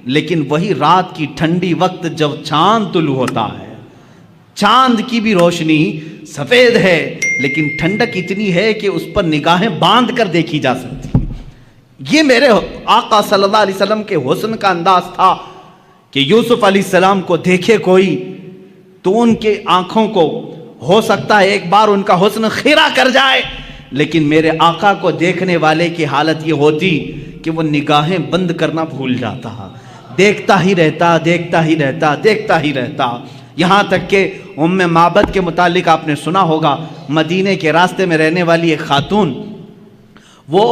لیکن وہی رات کی ٹھنڈی وقت جب چاند طلوع ہوتا ہے، چاند کی بھی روشنی سفید ہے لیکن ٹھنڈک اتنی ہے کہ اس پر نگاہیں باندھ کر دیکھی جا سکتی. یہ میرے آقا صلی اللہ علیہ وسلم کے حسن کا انداز تھا کہ یوسف علیہ السلام کو دیکھے کوئی تو ان کے آنکھوں کو ہو سکتا ہے ایک بار ان کا حسن خیرہ کر جائے، لیکن میرے آقا کو دیکھنے والے کی حالت یہ ہوتی کہ وہ نگاہیں بند کرنا بھول جاتا، دیکھتا ہی رہتا. یہاں تک کہ ام معبد کے متعلق آپ نے سنا ہوگا، مدینے کے راستے میں رہنے والی ایک خاتون، وہ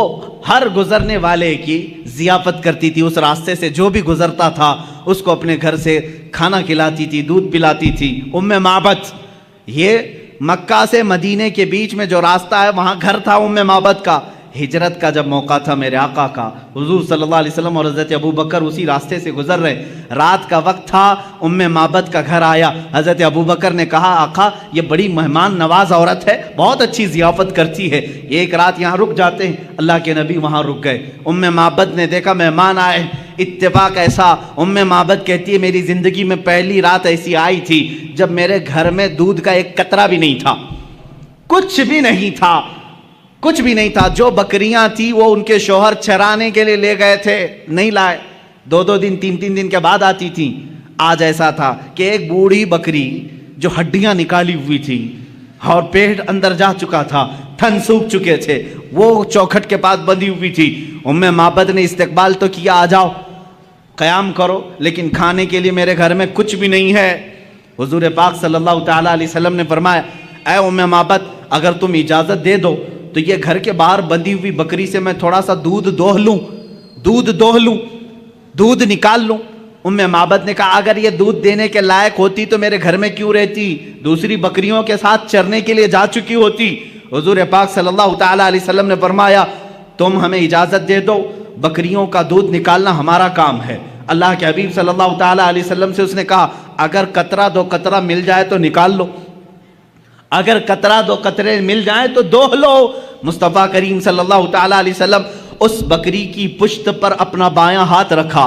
ہر گزرنے والے کی ضیافت کرتی تھی. اس راستے سے جو بھی گزرتا تھا اس کو اپنے گھر سے کھانا کھلاتی تھی، دودھ پلاتی تھی. ام معبد، یہ مکہ سے مدینے کے بیچ میں جو راستہ ہے وہاں گھر تھا ام معبد کا. ہجرت کا جب موقع تھا میرے آقا کا، حضور صلی اللہ علیہ وسلم اور حضرت ابو بکر اسی راستے سے گزر رہے، رات کا وقت تھا، ام معبد کا گھر آیا. حضرت ابو بکر نے کہا آقا یہ بڑی مہمان نواز عورت ہے، بہت اچھی ضیافت کرتی ہے، ایک رات یہاں رک جاتے ہیں. اللہ کے نبی وہاں رک گئے. ام معبد نے دیکھا مہمان آئے، اتفاق ایسا، ام معبد کہتی ہے میری زندگی میں پہلی رات ایسی آئی تھی جب میرے گھر میں دودھ کا ایک قطرہ بھی نہیں تھا، کچھ بھی نہیں تھا. جو بکریاں تھی وہ ان کے شوہر چرانے کے لیے لے گئے تھے، نہیں لائے، 2 دن 3 دن کے بعد آتی تھی. آج ایسا تھا کہ ایک بوڑھی بکری جو ہڈیاں نکالی ہوئی تھی اور پیٹ اندر جا چکا تھا، تھن سوکھ چکے تھے، وہ چوکھٹ کے پاس بندھی ہوئی تھی. ام معبد نے استقبال تو کیا، آ جاؤ قیام کرو، لیکن کھانے کے لیے میرے گھر میں کچھ بھی نہیں ہے. حضور پاک صلی اللہ تعالیٰ علیہ وسلم نے فرمایا اے ام معبد اگر تم اجازت دے دو تو یہ گھر کے باہر بندھی ہوئی بکری سے میں تھوڑا سا دودھ دوہ لوں، دودھ نکال لوں. ام معبد نے کہا اگر یہ دودھ دینے کے لائق ہوتی تو میرے گھر میں کیوں رہتی، دوسری بکریوں کے ساتھ چرنے کے لیے جا چکی ہوتی. حضور پاک صلی اللہ تعالیٰ علیہ وسلم نے فرمایا تم ہمیں اجازت دے دو، بکریوں کا دودھ نکالنا ہمارا کام ہے. اللہ کے حبیب صلی اللہ تعالیٰ علیہ وسلم سے اس نے کہا اگر قطرہ 2 قطرہ مل جائے تو نکال لو، اگر قطرہ 2 قطرے مل جائیں تو دوہ لو. مصطفیٰ کریم صلی اللہ تعالیٰ علیہ وسلم اس بکری کی پشت پر اپنا بایاں ہاتھ رکھا،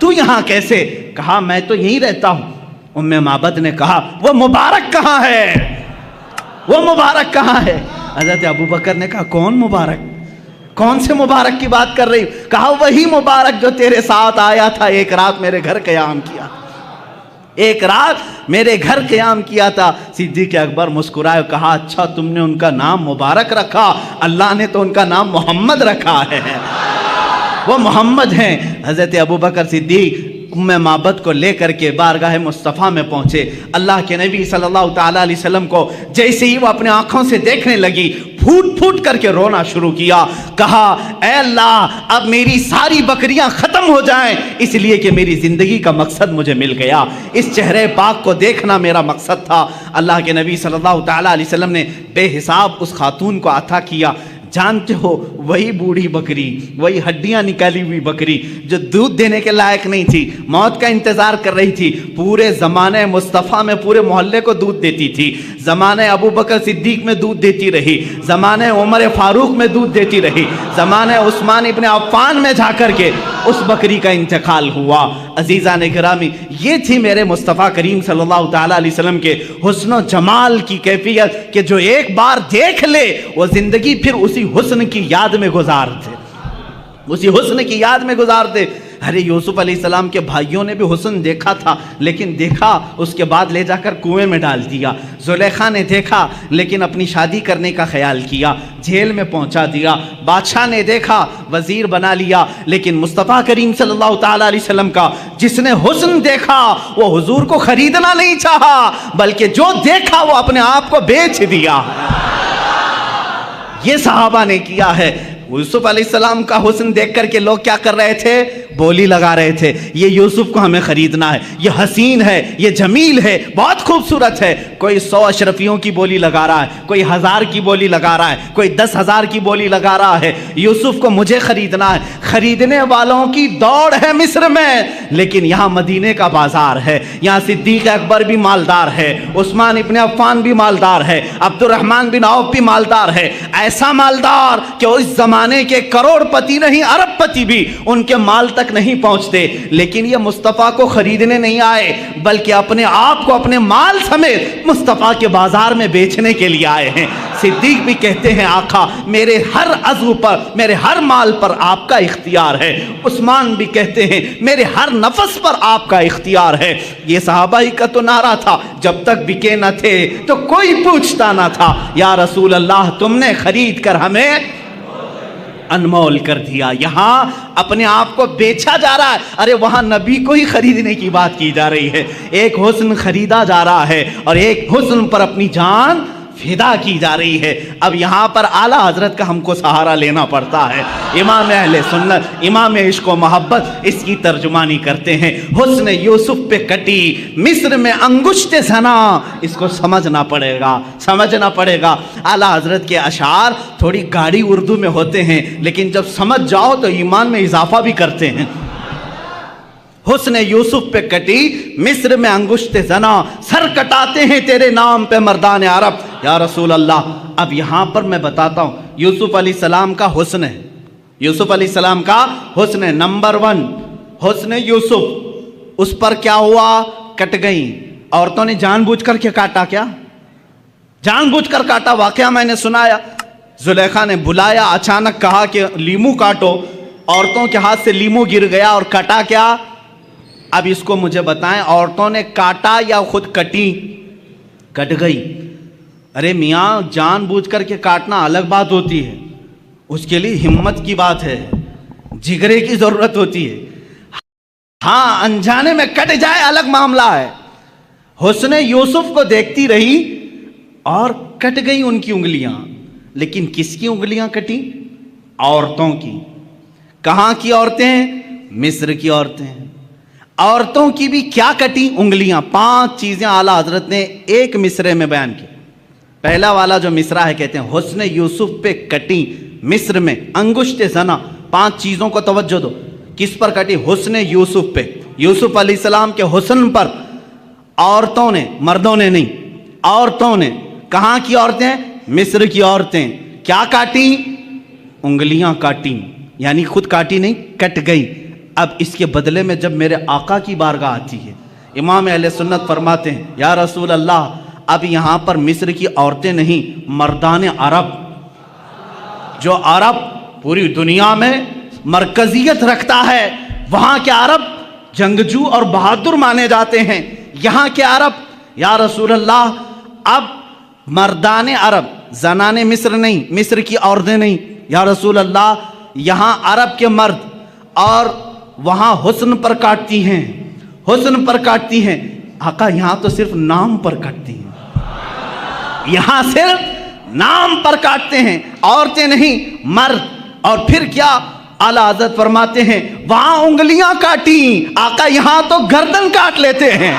تو یہاں کیسے؟ کہا میں تو یہیں رہتا ہوں۔ ام معبد نے کہا وہ مبارک کہاں ہے؟ وہ مبارک کہاں ہے؟ حضرت ابوبکر نے کہا کون مبارک؟ کون سے مبارک کی بات کر رہی؟ کہا وہی مبارک جو تیرے ساتھ آیا تھا، ایک رات میرے گھر قیام کیا، ایک رات میرے گھر قیام کیا تھا۔ صدیق اکبر مسکرائے، کہا اچھا تم نے ان کا نام مبارک رکھا، اللہ نے تو ان کا نام محمد رکھا ہے، وہ محمد ہیں۔ حضرت ابوبکر صدیق ام معبد کو لے کر کے بارگاہ مصطفیٰ میں پہنچے۔ اللہ کے نبی صلی اللہ تعالیٰ علیہ وسلم کو جیسے ہی وہ اپنے آنکھوں سے دیکھنے لگی، پھوٹ پھوٹ کر کے رونا شروع کیا۔ کہا اے اللہ اب میری ساری بکریاں ختم ہو جائیں، اس لیے کہ میری زندگی کا مقصد مجھے مل گیا، اس چہرے پاک کو دیکھنا میرا مقصد تھا۔ اللہ کے نبی صلی اللہ تعالیٰ علیہ وسلم نے بے حساب اس خاتون کو عطا کیا۔ جانتے ہو وہی بوڑھی بکری، وہی ہڈیاں نکالی ہوئی بکری جو دودھ دینے کے لائق نہیں تھی، موت کا انتظار کر رہی تھی، پورے زمانے مصطفیٰ میں پورے محلے کو دودھ دیتی تھی، زمانے ابوبکر صدیق میں دودھ دیتی رہی، زمانے عمر فاروق میں دودھ دیتی رہی، زمانے عثمان ابن عفان میں جا کر کے اس بکری کا انتقال ہوا۔ عزیزان گرامی، یہ تھی میرے مصطفیٰ کریم صلی اللہ تعالیٰ علیہ وسلم کے حسن و جمال کی کیفیت کہ جو ایک بار دیکھ لے وہ زندگی پھر اسی حسن کی یاد میں گزارتے، اسی حسن کی یاد میں گزارتے۔ ارے یوسف علیہ السلام کے بھائیوں نے بھی حسن دیکھا تھا، لیکن دیکھا اس کے بعد لے جا کر کنویں میں ڈال دیا۔ زلیخا نے دیکھا لیکن اپنی شادی کرنے کا خیال کیا، جیل میں پہنچا دیا۔ بادشاہ نے دیکھا، وزیر بنا لیا، لیکن مصطفیٰ کریم صلی اللہ تعالیٰ علیہ وسلم کا جس نے حسن دیکھا وہ حضور کو خریدنا نہیں چاہا، بلکہ جو دیکھا وہ اپنے آپ کو بیچ دیا۔ یہ صحابہ نے کیا ہے۔ یوسف علیہ السلام کا حسن دیکھ کر کے لوگ کیا کر رہے تھے؟ بولی لگا رہے تھے، یہ یوسف کو ہمیں خریدنا ہے، یہ حسین ہے، یہ جمیل ہے، بہت خوبصورت ہے۔ کوئی 100 اشرفیوں کی بولی لگا رہا ہے، کوئی 1000 کی بولی لگا رہا ہے، کوئی 10,000 کی بولی لگا رہا ہے۔ یوسف کو مجھے خریدنا ہے۔ خریدنے والوں کی دوڑ ہے مصر میں، لیکن یہاں مدینے کا بازار ہے، یہاں صدیق اکبر بھی مالدار ہے، عثمان ابن عفان بھی مالدار ہے، عبد الرحمن بن عوف بھی مالدار ہے، ایسا مالدار کہ اس زمانے کے کروڑ پتی نہیں، ارب پتی بھی ان کے مال تک نہیں پہنچتے، لیکن یہ مصطفیٰ کو خریدنے نہیں آئے بلکہ اپنے آپ کو اپنے مال سمیت مصطفیٰ کے بازار میں بیچنے کے لیے آئے ہیں۔ صدیق بھی کہتے ہیں آقا میرے ہر عضو پر، میرے ہر مال پر آپ کا اختیار ہے۔ عثمان بھی کہتے ہیں میرے ہر نفس پر آپ کا اختیار ہے۔ یہ صحابہ ہی کا تو نعرہ تھا، جب تک بکے نہ تھے تو کوئی پوچھتا نہ تھا، یا رسول اللہ تم نے خرید کر ہمیں انمول کر دیا۔ یہاں اپنے آپ کو بیچا جا رہا ہے، ارے وہاں نبی کو ہی خریدنے کی بات کی جا رہی ہے۔ ایک حسن خریدا جا رہا ہے اور ایک حسن پر اپنی جان فدا کی جا رہی ہے۔ اب یہاں پر اعلیٰ حضرت کا ہم کو سہارا لینا پڑتا ہے۔ امام اہل سنت، امام عشق و محبت اس کی ترجمانی کرتے ہیں۔ حسن یوسف پہ کٹی مصر میں انگشت زنا، اس کو سمجھنا پڑے گا، سمجھنا پڑے گا۔ اعلیٰ حضرت کے اشعار تھوڑی گاڑی اردو میں ہوتے ہیں، لیکن جب سمجھ جاؤ تو ایمان میں اضافہ بھی کرتے ہیں۔ حسن یوسف پہ کٹی مصر میں انگشت زنا، سر کٹاتے ہیں تیرے نام پہ مردان عرب۔ یا رسول اللہ، اب یہاں پر میں بتاتا ہوں یوسف علیہ السلام کا حسن ہے، یوسف علیہ السلام کا حسن ہے۔ نمبر 1 حسن یوسف، اس پر کیا ہوا؟ کٹ گئیں عورتوں نے، جان بوجھ کر کے کاٹا، کیا جان بوجھ کر کاٹا؟ واقعہ میں نے سنایا، زلیخا نے بلایا، اچانک کہا کہ لیمو کاٹو، عورتوں کے ہاتھ سے لیمو گر گیا اور کٹا کیا؟ اب اس کو مجھے بتائیں، عورتوں نے کاٹا یا خود کٹی؟ کٹ گئی۔ ارے میاں جان بوجھ کر کے کاٹنا الگ بات ہوتی ہے، اس کے لیے ہمت کی بات ہے، جگرے کی ضرورت ہوتی ہے۔ ہاں انجانے میں کٹ جائے الگ معاملہ ہے۔ حسن یوسف کو دیکھتی رہی اور کٹ گئی ان کی انگلیاں، لیکن کس کی انگلیاں کٹی؟ عورتوں کی۔ کہاں کی عورتیں؟ مصر کی عورتیں۔ عورتوں کی بھی کیا کٹی؟ انگلیاں۔ 5 چیزیں اعلیٰ حضرت نے ایک مصرے میں بیان کی۔ پہلا والا جو مصرع ہے کہتے ہیں حسن یوسف پہ کٹی مصر میں انگشت زنا۔ 5 چیزوں کو توجہ دو، کس پر کٹی؟ حسن یوسف پہ، یوسف علیہ السلام کے حسن پر عورتوں نے، مردوں نے نہیں، عورتوں نے۔ کہاں کی عورتیں؟ مصر کی عورتیں۔ کیا کاٹی؟ انگلیاں کاٹی، یعنی خود کاٹی نہیں، کٹ گئی۔ اب اس کے بدلے میں جب میرے آقا کی بارگاہ آتی ہے، امام اہل سنت فرماتے ہیں یا رسول اللہ اب یہاں پر مصر کی عورتیں نہیں، مردان عرب، جو عرب پوری دنیا میں مرکزیت رکھتا ہے، وہاں کے عرب جنگجو اور بہادر مانے جاتے ہیں، یہاں کے عرب یا رسول اللہ اب مردان عرب، زنان مصر نہیں، مصر کی عورتیں نہیں، یا رسول اللہ یہاں عرب کے مرد اور وہاں حسن پر کاٹتی ہیں، حسن پر کاٹتی ہیں، آقا یہاں تو صرف نام پر کاٹتی ہیں، یہاں صرف نام پر کاٹتے ہیں، عورتیں نہیں مرد۔ اور پھر کیا اعلیٰ حضرت فرماتے ہیں وہاں انگلیاں کاٹی، آقا یہاں تو گردن کاٹ لیتے ہیں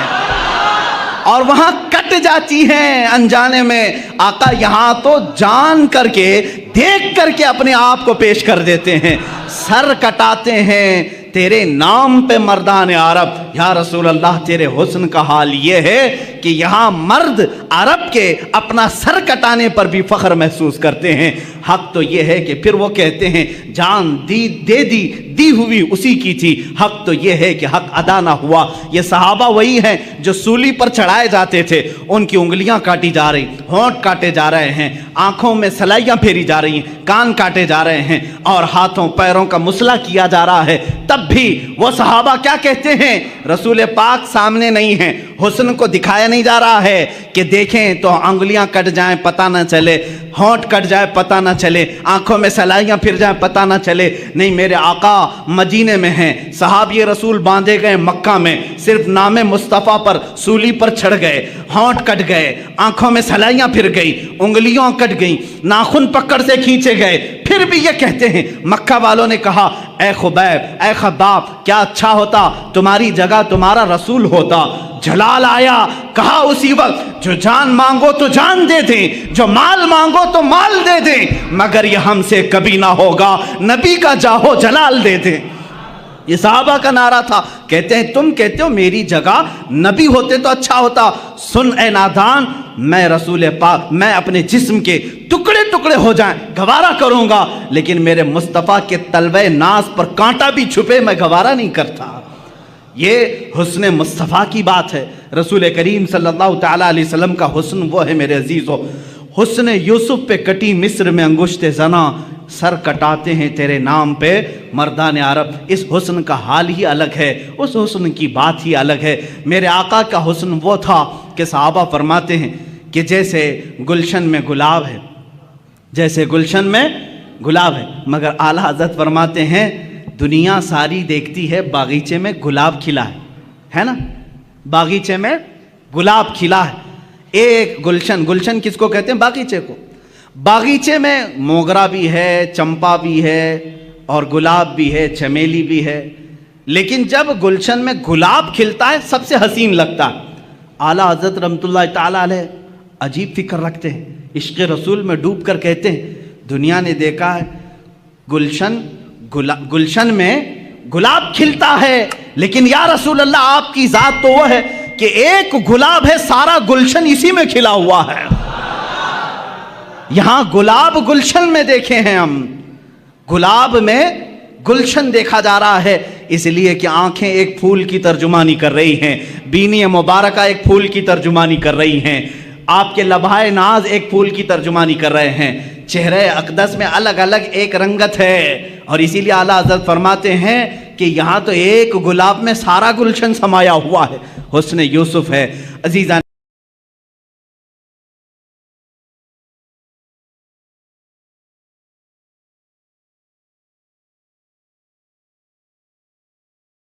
اور وہاں کٹ جاتی ہیں انجانے میں، آقا یہاں تو جان کر کے دیکھ کر کے اپنے آپ کو پیش کر دیتے ہیں، سر کٹاتے ہیں تیرے نام پہ مردان عرب۔ یا رسول اللہ تیرے حسن کا حال یہ ہے کہ یہاں مرد عرب کے اپنا سر کٹانے پر بھی فخر محسوس کرتے ہیں۔ حق تو یہ ہے کہ پھر وہ کہتے ہیں جان دی ہوئی اسی کی تھی، حق تو یہ ہے کہ حق ادا نہ ہوا۔ یہ صحابہ وہی ہیں جو سولی پر چڑھائے جاتے تھے، ان کی انگلیاں کاٹی جا رہی، ہونٹ کاٹے جا رہے ہیں، آنکھوں میں سلائیاں پھیری جا رہی ہیں، کان کاٹے جا رہے ہیں اور ہاتھوں پیروں کا مسلح کیا جا رہا ہے، تب بھی وہ صحابہ کیا کہتے ہیں؟ رسول پاک سامنے نہیں ہیں، حسن کو دکھایا نہیں جا رہا ہے کہ دیکھیں تو انگلیاں کٹ جائیں پتہ نہ چلے، ہونٹ کٹ جائے پتہ نہ چلے، آنکھوں میں سلائیاں پھر جائیں پتہ نہ چلے، نہیں میرے آقا مدینے میں ہیں، صحابی رسول باندھے گئے مکہ میں، صرف نام مصطفیٰ پر سولی پر چڑھ گئے، ہونٹ کٹ گئے، آنکھوں میں سلائیاں پھر گئی، انگلیاں کٹ گئیں، ناخن پکڑ سے کھینچے گئے، پھر بھی یہ کہتے ہیں مکہ والوں نے کہا اے خبیب اے خباب کیا اچھا ہوتا تمہاری جگہ تمہارا رسول ہوتا۔ جلال آیا، کہا اسی وقت جو جان مانگو تو جان دے دیں، جو مال مانگو تو مال دے دیں، مگر یہ ہم سے کبھی نہ ہوگا، نبی کا جاہو جلال دے دیں۔ یہ صحابہ کا نعرہ تھا۔ کہتے ہیں تم کہتے ہو میری جگہ نبی ہوتے تو اچھا ہوتا، سن اے نادان میں رسول پاک میں اپنے جسم کے ٹکڑے ٹکڑے ہو جائیں گوارا کروں گا، لیکن میرے مصطفیٰ کے تلوے ناز پر کانٹا بھی چھپے میں گوارا نہیں کرتا۔ یہ حسن مصطفیٰ کی بات ہے۔ رسول کریم صلی اللہ تعالیٰ علیہ وسلم کا حسن وہ ہے میرے عزیزو، حسن یوسف پہ کٹی مصر میں انگشت زنا، سر کٹاتے ہیں تیرے نام پہ مردان عرب۔ اس حسن کا حال ہی الگ ہے، اس حسن کی بات ہی الگ ہے۔ میرے آقا کا حسن وہ تھا کہ صحابہ فرماتے ہیں کہ جیسے گلشن میں گلاب ہے، جیسے گلشن میں گلاب ہے، مگر اعلیٰ حضرت فرماتے ہیں دنیا ساری دیکھتی ہے باغیچے میں گلاب کھلا ہے نا، باغیچے میں گلاب کھلا ہے، ایک گلشن، گلشن کس کو کہتے ہیں؟ باغیچے کو۔ باغیچے میں موگرا بھی ہے، چمپا بھی ہے اور گلاب بھی ہے، چمیلی بھی ہے، لیکن جب گلشن میں گلاب کھلتا ہے سب سے حسین لگتا ہے۔ اعلیٰ حضرت رحمۃ اللہ تعالیٰ علیہ عجیب فکر رکھتے ہیں، عشق رسول میں ڈوب کر کہتے ہیں دنیا نے دیکھا ہے گلشن میں گلاب کھلتا ہے، لیکن یا رسول اللہ آپ کی ذات تو وہ ہے کہ ایک گلاب ہے سارا گلشن اسی میں کھلا ہوا ہے۔ یہاں گلاب گلشن میں دیکھے ہیں ہم، گلاب میں گلشن دیکھا جا رہا ہے، اس لیے کہ آنکھیں ایک پھول کی ترجمانی کر رہی ہیں، بینی مبارکہ ایک پھول کی ترجمانی کر رہی ہیں، آپ کے لبھائے ناز ایک پھول کی ترجمانی کر رہے ہیں، چہرے اقدس میں الگ الگ ایک رنگت ہے، اور اسی لیے اعلیٰ حضرت فرماتے ہیں کہ یہاں تو ایک گلاب میں سارا گلشن سمایا ہوا ہے، حسن یوسف ہے۔ عزیزان